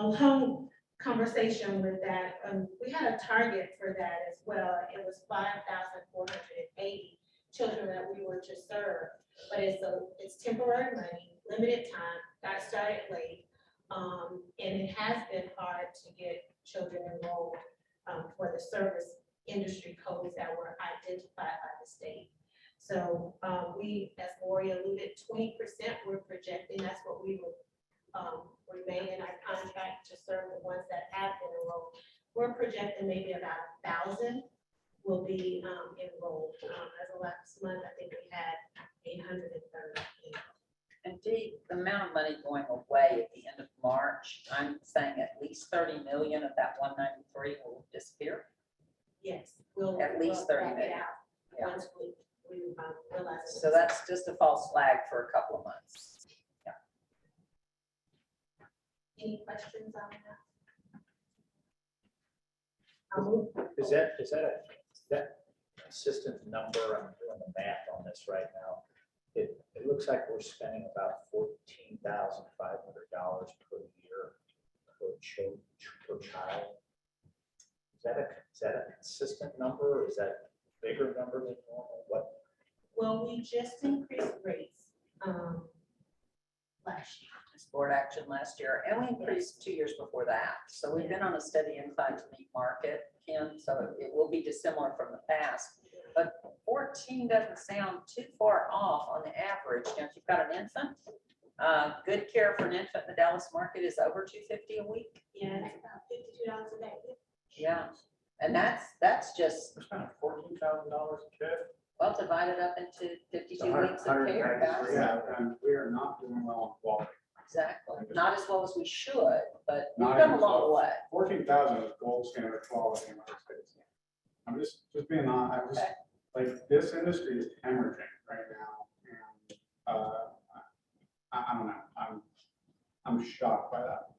long conversation with that. We had a target for that as well. It was 5,480 children that we were to serve, but it's temporary money, limited time, got started late, and it has been hard to get children enrolled for the service industry codes that were identified by the state. So we, as Lori alluded, 20% we're projecting, that's what we will remain in our contract to serve the ones that have been enrolled. We're projecting maybe about 1,000 will be enrolled. As of last month, I think we had 830. Indeed, the amount of money going away at the end of March, I'm saying at least 30 million of that 193 will disappear. Yes, we'll at least 30 back it million. out Yeah. once we realize. So that's just a false flag for a couple of months. Yeah. Any questions on that? Is that consistent number? I'm doing the math on this right now. It looks like we're spending about $14,500 per year per child. Is that a consistent number, or is that a bigger number than normal? What? Well, we just increased rates last year. Board action last year, and we increased 2 years before that. So we've been on a steady incline to meet market, Kim, so it will be dissimilar from the past. But 14 doesn't sound too far off on the average. Now, if you've got an infant, good care for an infant in the Dallas market is over $250 a week. Yeah, it's about $52 a day. Yeah, and that's just $14,000 a kid. well divided up into 52 weeks of care, guys. Yeah, and we are not doing well on quality. Exactly. Not as well as we should, but we've Not come a even long close. way. 14,000 is gold standard quality in our states. I'm just being honest, this industry is hemorrhaging right now, and I don't know, I'm shocked by that.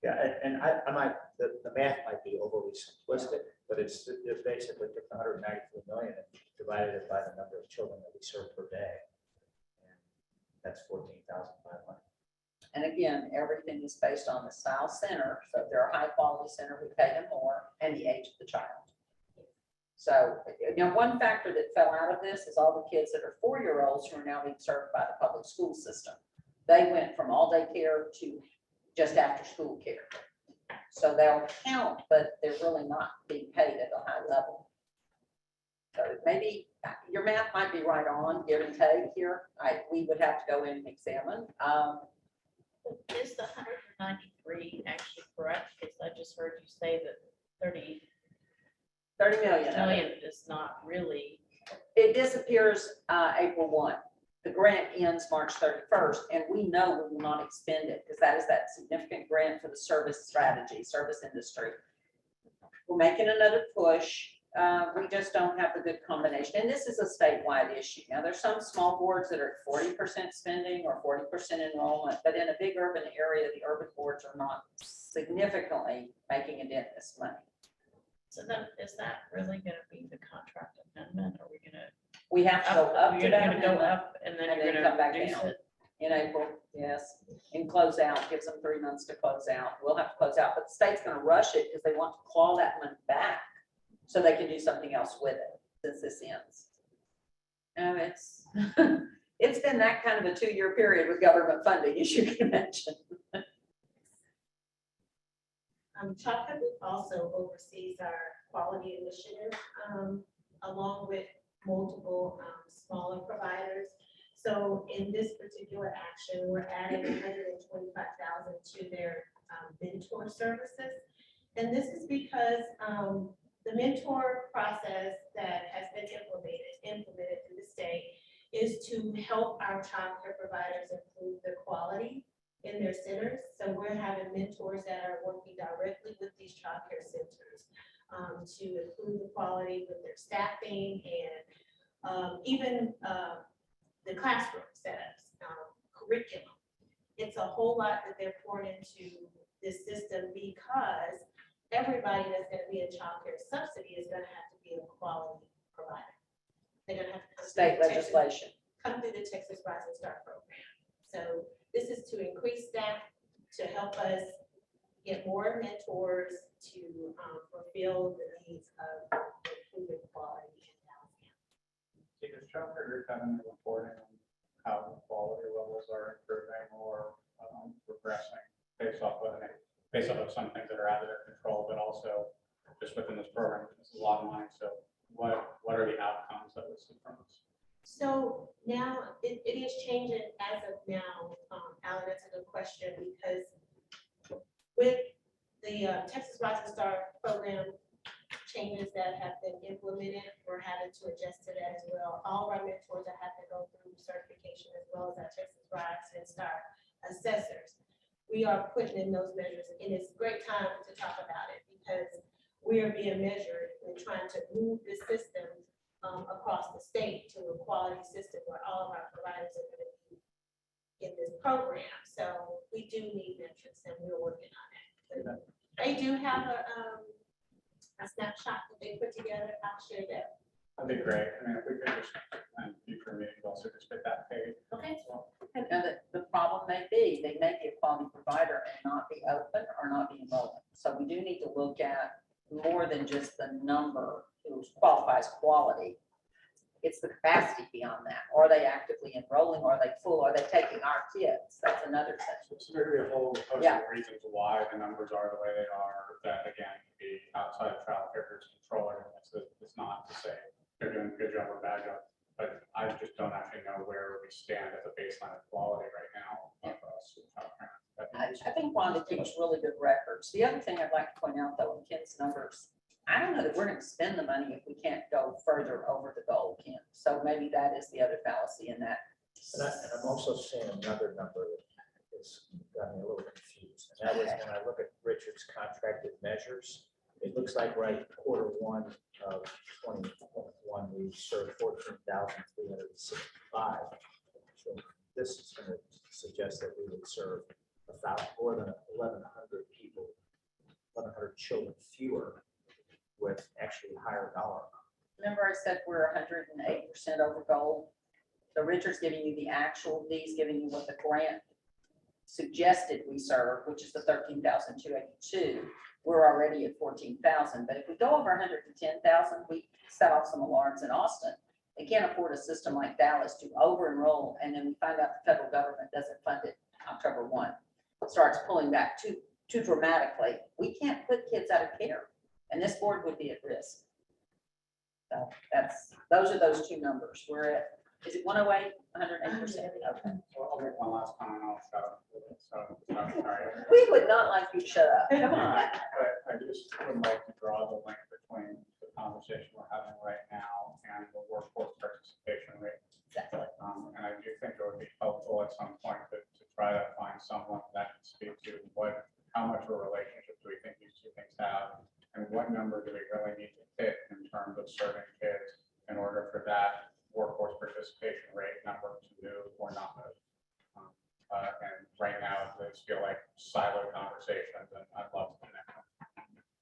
Yeah, and I might, the math might be overly simplistic, but it's basically took 193 million and divided it by the number of children that we serve per day. And that's 14,500. And again, everything is based on the style center. So if they're a high quality center, we pay them more, and the age of the child. So, one factor that fell out of this is all the kids that are 4-year-olds who are now being served by the public school system. They went from all day care to just after school care. So they'll count, but they're really not being paid at a high level. So maybe your math might be right on, give and take here. We would have to go in and examine. Is the 193 actually correct? Because I just heard you say that 30 million is not really. It disappears April 1. The grant ends March 31st, and we know we will not expend it because that is that significant grant for the service strategy, service industry. We're making another push. We just don't have the good combination. And this is a statewide issue. Now, there's some small boards that are at 40% spending or 40% enrollment, but in a big urban area, the urban boards are not significantly making a dent this money. So then is that really going to be the contract amendment? Are we going to? We have to go up to You're that going to go amendment, up and then and you're then going come back to reduce down. it? In April, yes, and close out, gives them 3 months to close out. We'll have to close out, but the state's gonna rush it because they want to claw that money back so they can do something else with it since this ends. And it's been that kind of a 2-year period with government funding, as you can imagine. Chaka also oversees our quality initiative, along with multiple smaller providers. So in this particular action, we're adding 125,000 to their mentor services. And this is because the mentor process that has been implemented through the state is to help our child care providers improve their quality in their centers. So we're having mentors that are working directly with these child care centers to improve the quality with their staffing and even the classroom setups, curriculum. It's a whole lot that they're pouring into this system because everybody that's going to be a child care subsidy is going to have to be a quality provider. They're going to have to come State legislation. Come through the Texas Rise and Start program. So this is to increase staff, to help us get more mentors to fulfill the needs of improving quality. Does child care group have any reporting on how the quality levels are improving or regressing based off of some things that are out of their control, but also just within this program? This is a lot of money. So what are the outcomes that we see from this? So now it is changing as of now, Alan, that's a good question because with the Texas Rise and Start program changes that have been implemented, we're having to adjust to that as well. All of our mentors that have to go through certification as well as our Texas Rise and Start assessors. We are putting in those measures, and it's a great time to talk about it because we are being measured and trying to move the system across the state to a quality system where all of our providers are going to be in this program. So we do need metrics, and we're working on it. But they do have a snapshot that they put together. I'll share that. That'd be great. I mean, if we could just, and future meetings also just get that paid. Okay. And the problem may be, they may be a quality provider and not be open or not be enrollment. So we do need to look at more than just the number who qualifies quality. It's the capacity beyond that. Are they actively enrolling? Are they full? Are they taking our kids? That's another section. So there could be a whole host of reasons why the numbers are the way they are, that again, could be outside of child care group's control. It's not to say they're doing a good job or bad job, but I just don't actually know where we stand at the baseline of quality right now of us. I think Wanda keeps really good records. The other thing I'd like to point out though, in Ken's numbers, I don't know that we're going to spend the money if we can't go further over the goal, Ken. So maybe that is the other fallacy in that. And I'm also seeing another number that has got me a little confused. And that is when I look at Richard's contracted measures, it looks like right Q1 of 21 we served 14,365 children. This is going to suggest that we would serve more than 1,100 people, 1,100 children fewer with actually higher dollar. Remember I said we're 108% over goal? So Richard's giving you the actual, Dee's giving you what the grant suggested we serve, which is the 13,282. We're already at 14,000, but if we go over 110,000, we set off some alarms in Austin. They can't afford a system like Dallas to over-enroll, and then we find out the federal government doesn't fund it October 1. It starts pulling back too dramatically. We can't put kids out of care, and this board would be at risk. So those are those two numbers. We're at, is it 108, 108%? Okay. So I'll make one last comment, I'll shut up. So, sorry. We would not like you to shut up. Come on. But I just would like to draw the link between the conversation we're having right now and the workforce participation rate. Exactly. And I do think it would be helpful at some point to try to find someone that can speak to how much of a relationship do we think these two things have, and what number do we really need to hit in terms of serving kids in order for that workforce participation rate number to move or not move. And right now, those feel like siloed conversations, and I'd love to connect. And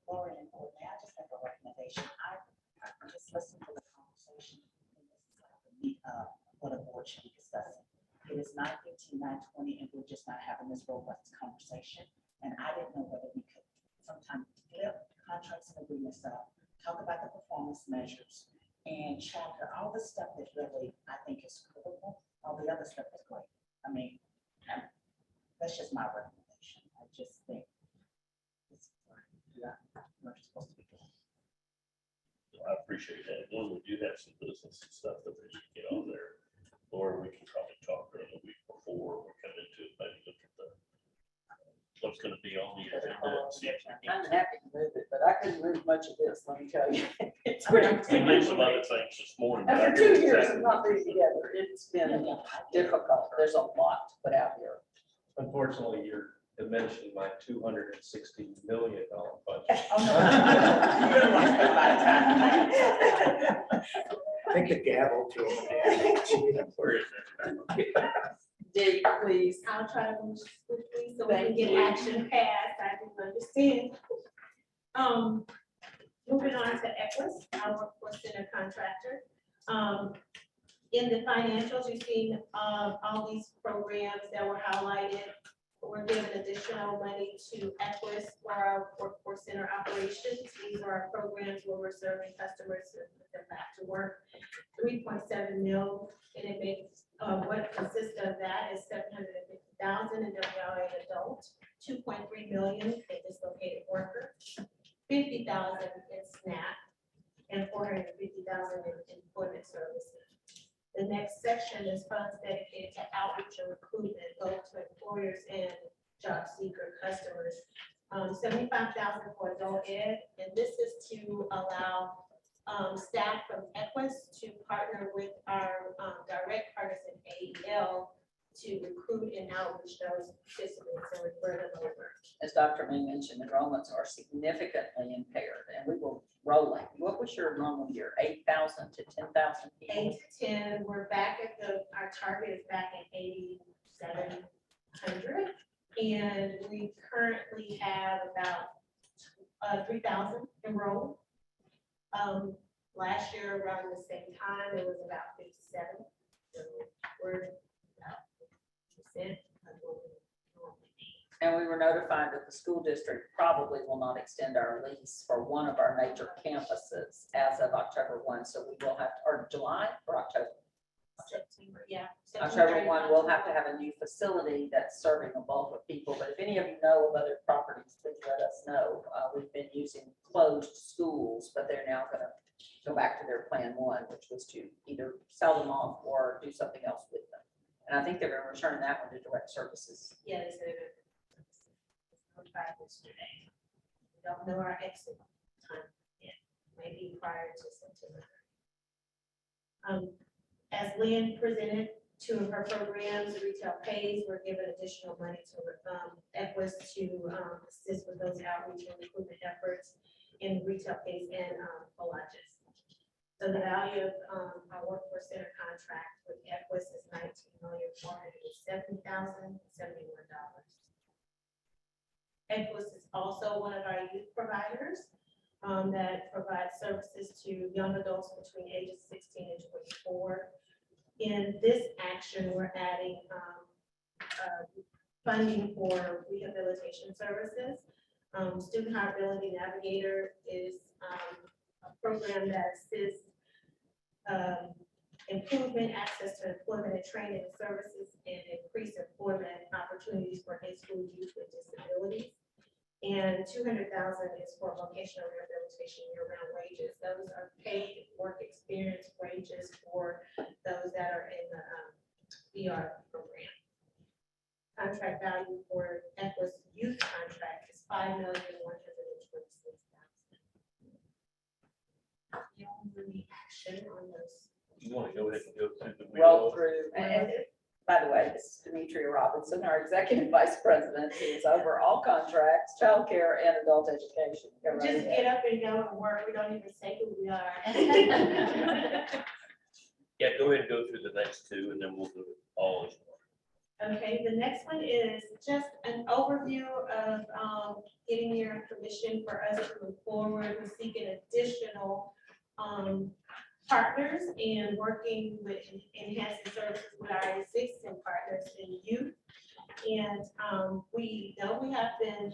Lauren and Board, may I just have a recommendation? I just listened to the conversation. What a board should be discussing. It is 9:15, 9:20, and we're just not having this robust conversation. And I didn't know whether we could sometime flip contracts and agreements up, talk about the performance measures, and chapter all the stuff that really I think is critical. All the other stuff is great. I mean, that's just my recommendation. I just think it's we're supposed to be doing. I appreciate that. When we do have some business and stuff that we should get on there, or we can probably talk during the week before we're coming into it, maybe look at what's going to be on the agenda and see if we I'm can. happy to move it, but I couldn't move much of this, let me tell you. It's We pretty. did some other things this morning. but I After hear 2 years exactly of not what being you're together, it's been difficult. There's a lot to put out here. Unfortunately, you're diminishing my $260 million budget. Take the gavel to him. Where is that? Dee, please. I'll try to move quickly so we can get action passed. I do understand. Moving on to Equus, our workforce center contractor. In the financials, you've seen all these programs that were highlighted. We're giving additional money to Equus for our workforce center operations. These are our programs where we're serving customers to put them back to work. 3.7 million, and it makes what consists of that is 750,000 in WLA adult, 2.3 million in dislocated worker, 50,000 in SNAP, and 450,000 in employment services. The next section is funds dedicated to outreach and recruitment, both to employers and job seeker customers. 75,000 for adult ed, and this is to allow staff from Equus to partner with our direct partners in AEL to recruit and outreach those participants and refer them over. As Dr. May mentioned, enrollments are significantly impaired, and we were rolling. What was your enrollment year? 8,000 to 10,000 people? 8 to 10, we're back at our target is back at 8,700. And we currently have about 3,000 enrolled. Last year around the same time, it was about 57. So we're about 50%. And we were notified that the school district probably will not extend our lease for one of our major campuses as of October 1. So we will have, or July or October? September, yeah. October 1, we'll have to have a new facility that's serving a bulk of people. But if any of you know of other properties, please let us know. We've been using closed schools, but they're now going to go back to their plan 1, which was to either sell them off or do something else with them. And I think they're going to return that one to direct services. Yeah, they said it. Yesterday. We don't know our exit time yet, maybe prior to September. As Lynn presented, 2 of her programs, the retail pays, we're giving additional money to Equus to assist with those outreach and recruitment efforts. in retail pays and collages. So the value of our workforce center contract with Equus is $19,470,071. Equus is also one of our youth providers that provides services to young adults between ages 16 and 24. In this action, we're adding funding for rehabilitation services. Student Hireability Navigator is a program that assists improvement, access to employment and training services, and increase employment opportunities for in-school youth with disabilities. And $200,000 is for vocational rehabilitation year-round wages. Those are paid work experience wages for those that are in the VR program. Contract value for Equus youth contract is $5,126,000. The only action on those. You want to go ahead and go through the Roll wheel? through. And by the way, this is Demetria Robinson, our Executive Vice President, who is over all contracts, childcare, and adult education. Go right Just ahead. get up and go and work. We don't even say who we are. Yeah, go ahead and go through the next two, and then we'll do it all as one. Okay, the next one is just an overview of getting your permission for us to move forward. We're seeking additional partners and working with enhancing services with our existing partners in youth. And we know we have been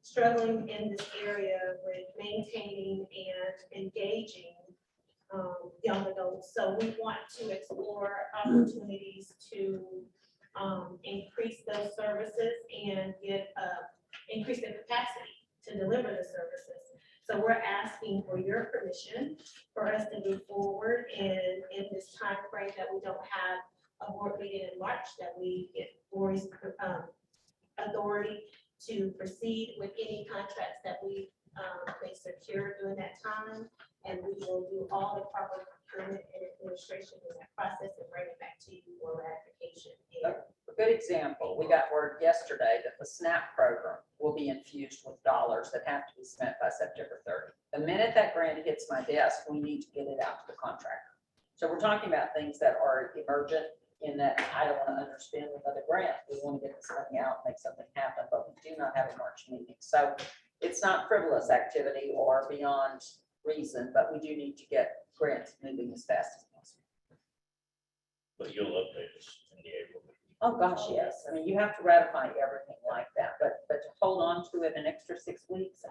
struggling in this area with maintaining and engaging young adults. So we want to explore opportunities to increase those services and get increase the capacity to deliver the services. So we're asking for your permission for us to move forward in this time frame that we don't have a board meeting in March, that we get board's authority to proceed with any contracts that we may secure during that time. And we will do all the proper procurement and administration in that process and bring it back to you for ratification. A good example, we got word yesterday that the SNAP program will be infused with dollars that have to be spent by September 30. The minute that grant hits my desk, we need to get it out to the contractor. So we're talking about things that are emergent in that I don't want to underspend another grant. We want to get this money out, make something happen, but we do not have a March meeting. So it's not frivolous activity or beyond reason, but we do need to get grants moving as fast as possible. But you'll update us in the April meeting. Oh, gosh, yes. I mean, you have to ratify everything like that, but to hold on to it an extra 6 weeks,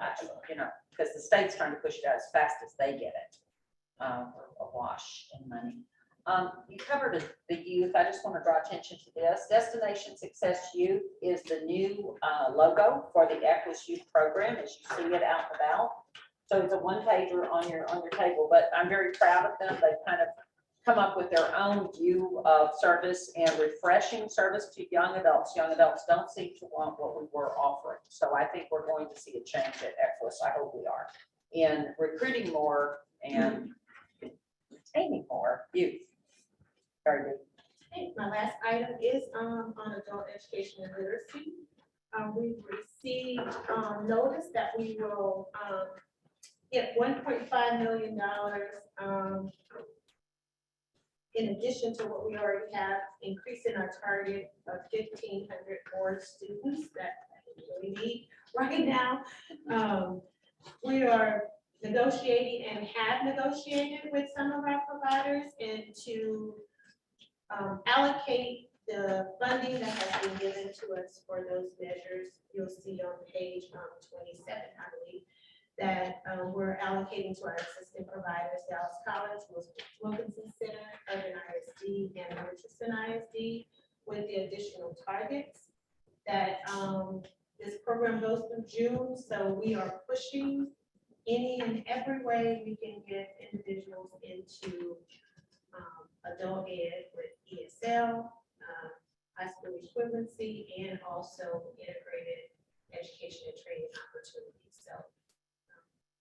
because the state's trying to push it out as fast as they get it. Awash in money. You covered the youth. I just want to draw attention to this. Destination Success Youth is the new logo for the Equus Youth Program, as you see it out and about. So it's a one-pager on your table, but I'm very proud of them. They've kind of come up with their own view of service and refreshing service to young adults. Young adults don't seem to want what we were offering. So I think we're going to see a change at Equus. I hope we are in recruiting more and retaining more youth. Very good. Okay, my last item is on adult education and literacy. We've received notice that we will get $1.5 million in addition to what we already have, increasing our target of 1,500 more students that we need right now. We are negotiating and have negotiated with some of our providers and to allocate the funding that has been given to us for those measures. You'll see on page 27, I believe, that we're allocating to our existing providers, Dallas College, Wilkinson Center, Urban ISD, and Richardson ISD, with the additional targets that this program goes through June. So we are pushing any and every way we can get individuals into adult ed with ESL, high school equivalency, and also integrated education and training opportunities. So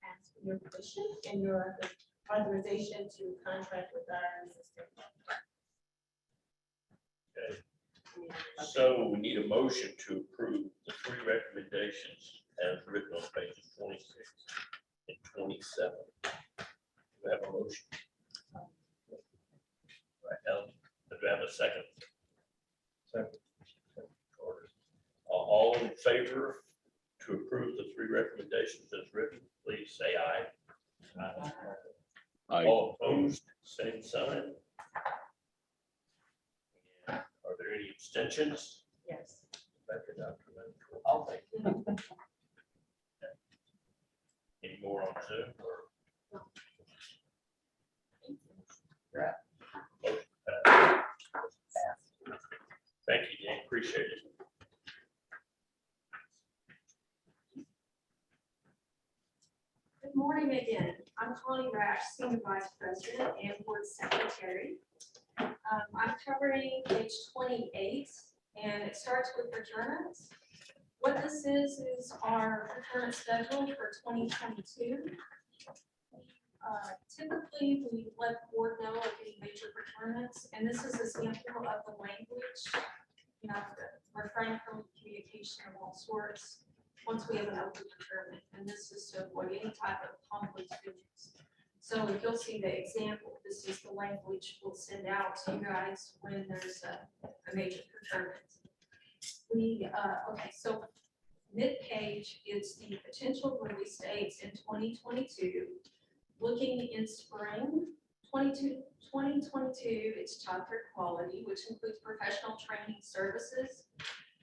ask for your permission and your authorization to contract with our existing. Okay. So we need a motion to approve the 3 recommendations as written on pages 26 and 27. Do we have a motion? Right now, do we have a second? Second. All in favor to approve the three recommendations as written, please say aye. Aye. All opposed, same sign. And are there any abstentions? Yes. Rebecca, Dr. Mentor? All thank Any more on Zoom or? Right. Motion passed. Thank you, Dan, appreciate it. Good morning again. I'm Connie Rash, Senior Vice President and Board Secretary. I'm covering page 28, and it starts with procurements. What this is our procurement schedule for 2022. Typically, we let the board know of any major procurements, and this is a sample of the language. You know, refrain from communication of all sorts once we have an open procurement, and this is to avoid any type of conflict of interest. So if you'll see the example, this is the language we'll send out to you guys when there's a major procurement. Okay, so mid-page is the potential release dates in 2022. Looking in spring 2022, it's childcare quality, which includes professional training services,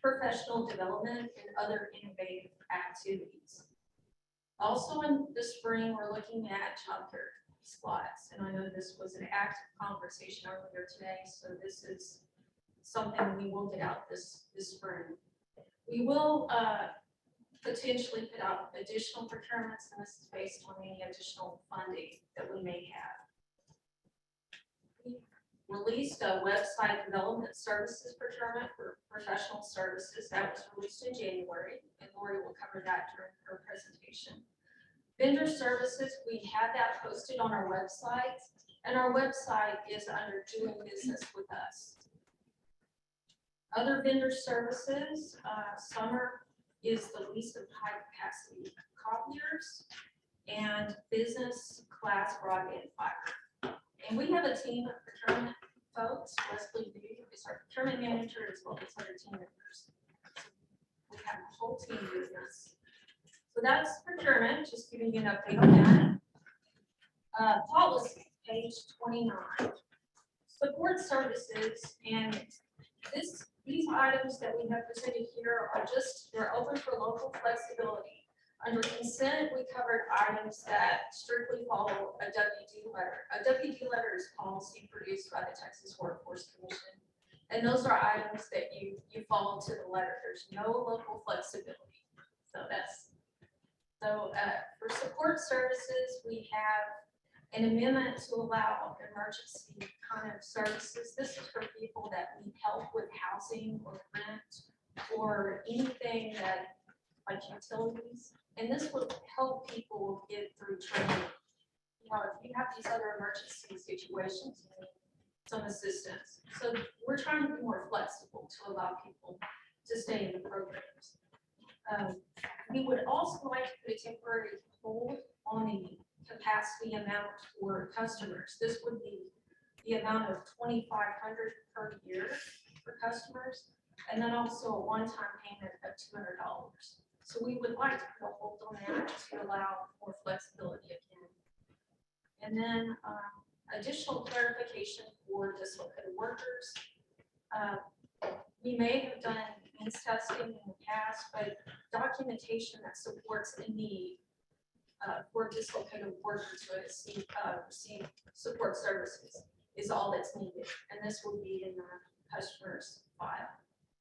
professional development, and other innovative activities. Also in the spring, we're looking at childcare slots, and I know this was an active conversation earlier today, so this is something we will get out this spring. We will potentially put out additional procurements, and this is based on any additional funding that we may have. We released a website development services procurement for professional services that was released in January, and Lori will cover that during her presentation. Vendor services, we had that posted on our website, and our website is under doing business with us. Other vendor services, summer is the lease of high capacity copiers and business class broadband fiber. And we have a team of procurement folks. Leslie New is our procurement manager as well as other team members. So we have a whole team doing this. So that's procurement, just giving you an update on that. Policy, page 29. Support services, and these items that we have presented here are they're open for local flexibility. Under consent, we covered items that strictly follow a WD letter. A WD letter is policy produced by the Texas Workforce Commission. And those are items that you follow to the letter. There's no local flexibility. So for support services, we have an amendment to allow emergency kind of services. This is for people that need help with housing or rent or anything that, like utilities. And this will help people get through training. You know, if you have these other emergency situations, you need some assistance. So we're trying to be more flexible to allow people to stay in the programs. We would also like to put a temporary hold on the capacity amount for customers. This would be the amount of $2,500 per year for customers, and then also a one-time payment of $200. So we would like to put a hold on that to allow more flexibility again. And then additional clarification for dislocated workers. We may have done means testing in the past, but documentation that supports the need for dislocated workers to receive support services is all that's needed, and this will be in the customer's file.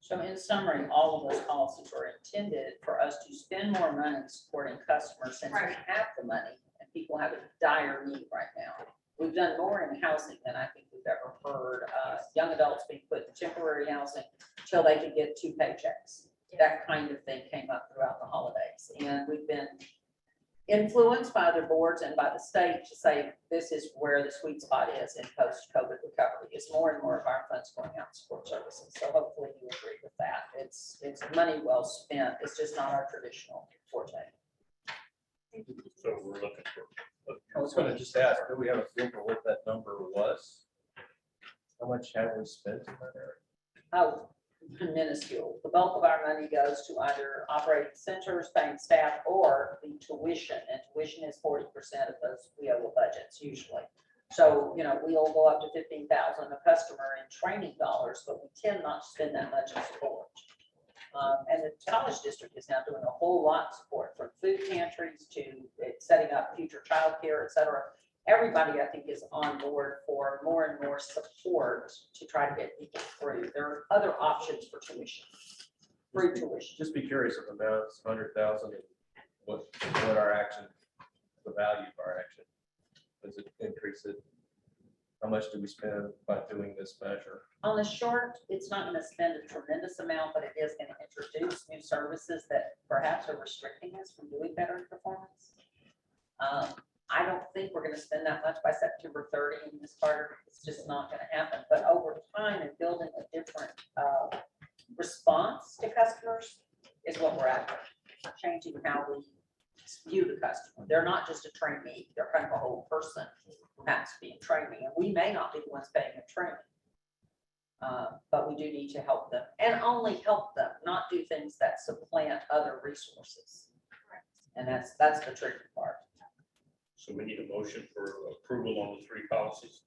So in summary, all of those policies are intended for us to spend more money supporting customers since we have the money and people have a dire need right now. We've done more in housing than I think we've ever heard. Young adults being put in temporary housing till they could get 2 paychecks. That kind of thing came up throughout the holidays. And we've been influenced by other boards and by the state to say this is where the sweet spot is in post-COVID recovery. Is more and more of our funds going out to support services. So hopefully you agree with that. It's money well spent. It's just not our traditional forte. So we're looking for. I was gonna just ask, do we have a feel for what that number was? How much have we spent in that area? Oh, minuscule. The bulk of our money goes to either operating centers, paying staff, or the tuition, and tuition is 40% of those WIOA budgets usually. So, you know, we'll go up to 15,000 a customer in training dollars, but we tend not to spend that much in support. And the college district is now doing a whole lot of support, from food pantries to setting up future childcare, et cetera. Everybody, I think, is on board for more and more support to try to get people through. There are other options for tuition, free tuition. Just be curious of the amount, 100,000, and what our action, the value of our action. Does it increase it? How much do we spend by doing this measure? On the short, it's not going to spend a tremendous amount, but it is going to introduce new services that perhaps are restricting us from doing better in performance. I don't think we're going to spend that much by September 30 in this quarter. It's just not going to happen. But over time and building a different response to customers is what we're after. Changing how we view the customer. They're not just a trainee. They're kind of a whole person who has to be in training. And we may not be the ones paying the training. But we do need to help them, and only help them, not do things that supplant other resources. And that's the tricky part. So we need a motion for approval on the 3 policies.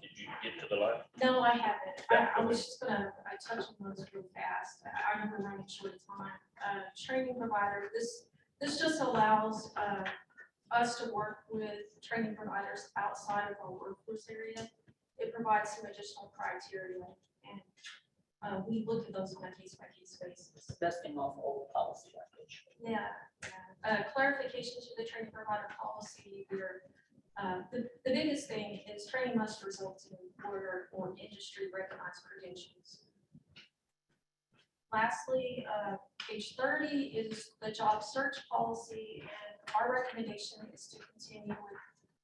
Did you get to the line? No, I haven't. I was just gonna, I touched on those real fast. I remember running short of time. Training provider, this just allows us to work with training providers outside of our workforce area. It provides some additional criteria, and we look at those on a case-by-case basis. Dusting off old policy language. Yeah. Clarifications to the training provider policy. The biggest thing is training must result in employer or industry recognized credentials. Lastly, page 30 is the job search policy, and our recommendation is to continue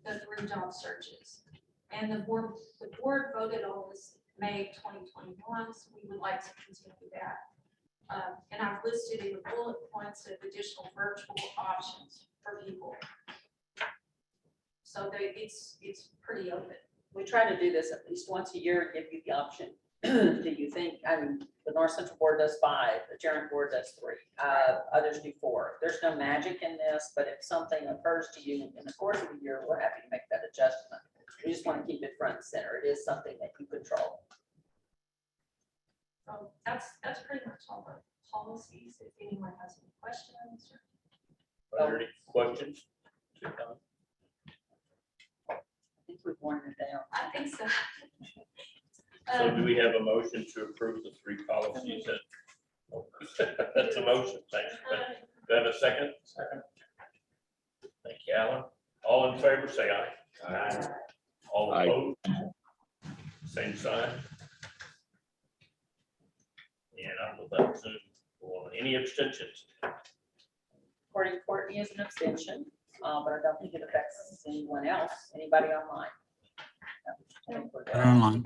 with the 3 job searches. And the board voted on this May 2021, so we would like to continue that. And I've listed in the bullet points of additional virtual options for people. So it's pretty open. We try to do this at least once a year, give you the option. Do you think, I mean, the North Central Board does 5, the Tarrant Board does 3, others do 4. There's no magic in this, but if something occurs to you in the course of the year, we're happy to make that adjustment. We just want to keep it front and center. It is something that you control. So that's pretty much all the policies. If anyone has any questions. Are there any questions? I think we've worn it down. I think so. So do we have a motion to approve the 3 policies? That's a motion. Thanks. Do I have a second? Second. Thank you, Alan. All in favor, say aye. Aye. All opposed? Same sign. And I'm with that soon. Any abstentions? According to Courtney is an abstention, but I don't think it affects anyone else. Anybody online? Online.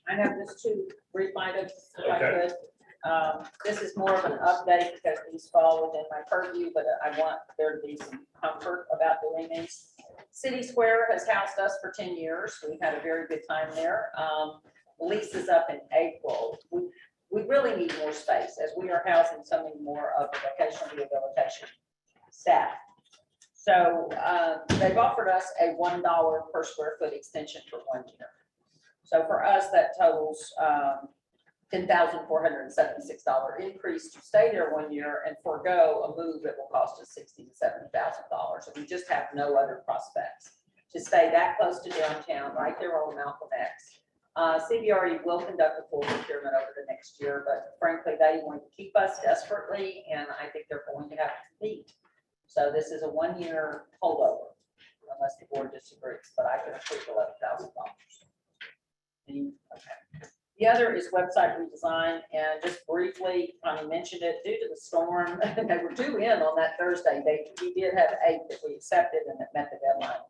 I have just 2 brief items, if I Okay. could. This is more of an update because these fall within my purview, but I want there to be some comfort about doing these. City Square has housed us for 10 years. We've had a very good time there. Lease is up in April. We really need more space as we are housing so many more of the vocational rehabilitation staff. So they've offered us a $1 per square foot extension for 1 year. So for us, that totals $10,476 increase to stay there 1 year and forego a move that will cost us $60,000 to $70,000. So we just have no other prospects to stay that close to downtown, right there on Malcolm X. CBRE will conduct a full procurement over the next year, but frankly, they want to keep us desperately, and I think they're going to have to compete. So this is a 1 year holdover, unless the board disagrees, but I can approve $11,000. Okay. The other is website redesign, and just briefly, Connie mentioned it, due to the storm, they were due in on that Thursday. We did have 8 that we accepted and that met the deadline.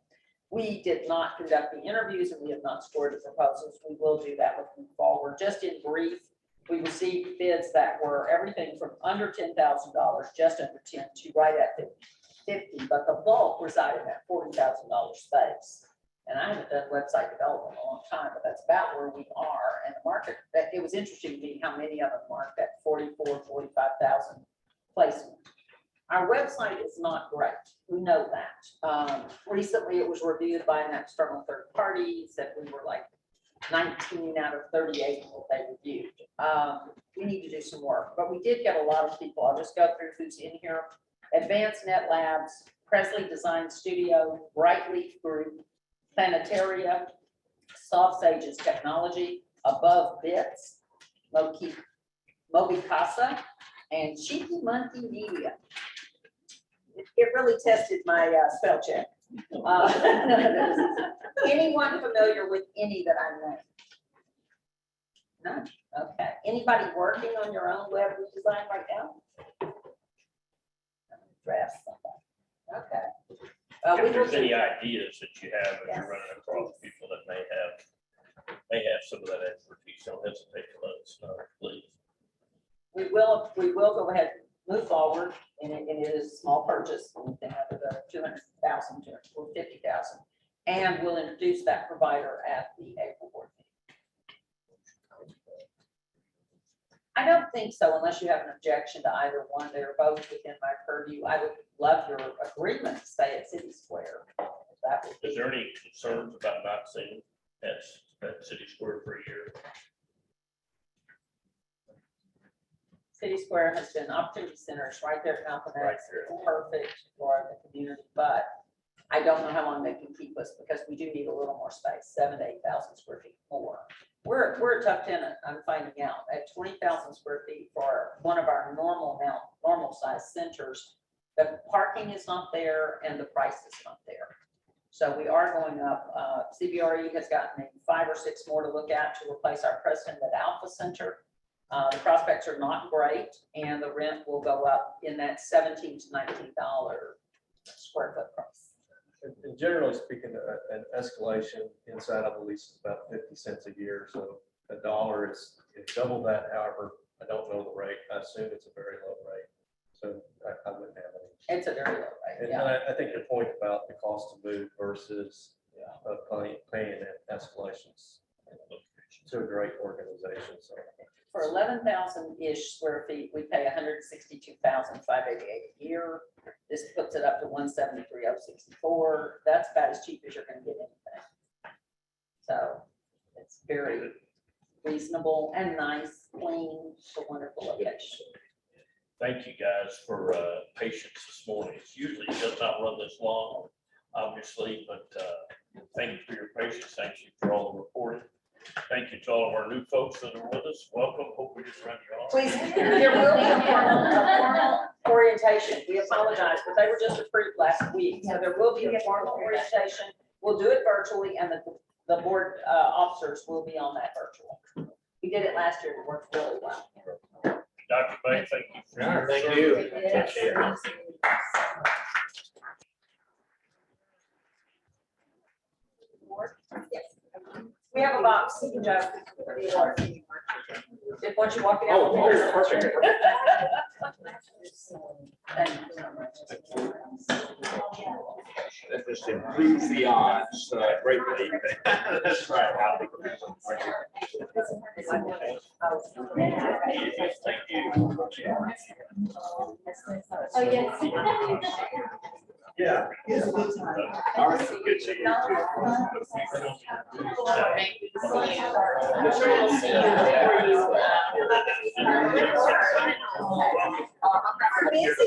We did not conduct the interviews and we have not scored the proposals. We will do that looking forward. Just in brief, We received bids that were everything from under $10,000, just under 10, to right at 50, but the bulk resided in that $40,000 space. And I haven't done website development in a long time, but that's about where we are. And the market, it was interesting to me how many of them marked that 44, 45,000 placement. Our website is not great. We know that. Recently, it was reviewed by an external third party, said we were like 19 out of 38 what they reviewed. We need to do some work, but we did get a lot of people. I'll just go through who's in here. Advanced Net Labs, Presley Design Studio, Brightleaf Group, Planetaria, Soft Sages Technology, Above Bits, Moby Casa, and Cheeky Monkey Media. It really tested my spell check. Anyone familiar with any that I named? None. Okay. Anybody working on your own web design right now? Draft something. Okay. If there's any ideas that you have, if you're running across people that may have some of that expertise, don't hesitate to let us know, please. We will go ahead, move forward, and it is a small purchase, anything under the 200,000 or 50,000, and we'll introduce that provider at the April board meeting. I don't think so, unless you have an objection to either one. They're both within my purview. I would love your agreement to stay at City Square. That would be. Is there any concerns about not seeing at City Square for a year? City Square has been opportunity center. It's right there at Malcolm X. It's perfect for the community, but I don't know how long they can keep us because we do need a little more space, 7,000 to 8,000 square feet more. We're a tough tenant, I'm finding out, at 20,000 square feet for one of our normal size centers. The parking is not there and the price is not there. So we are going up. CBRE has gotten maybe 5 or 6 more to look at to replace our Preston at Alpha Center. The prospects are not great, and the rent will go up in that $17 to $19 square foot price. And generally speaking, an escalation inside of a lease is about 50 cents a year. So $1 is double that. However, I don't know the rate. I assume it's a very low rate. So I wouldn't have any. It's a very low rate. And Yeah. I think your point about the cost to move versus paying escalations to a great organization. So For 11,000-ish square feet, we pay $162,588 a year. This puts it up to $173,064. That's about as cheap as you're going to get anything. So it's very reasonable and nice, clean, it's a wonderful location. Thank you guys for patience this morning. It usually does not run this long, obviously, but thank you for your patience. Thank you for all the reporting. Thank you to all of our new folks that are with us. Welcome. Hope we just run you off. Please, there will be a formal orientation. We apologize, but they were just approved last week. So there will be a formal orientation. We'll do it virtually, and the board officers will be on that virtual. We did it last year. It worked really well. Dr. Bay, thank you. All right, thank you. Yes. Yes. We have a box, Joe. If once you walk it out. Oh, perfect. Thank you so much. That just improves the odds greatly. That's right. Thank you. Oh, yes. yeah. All right, good to see you. Busy.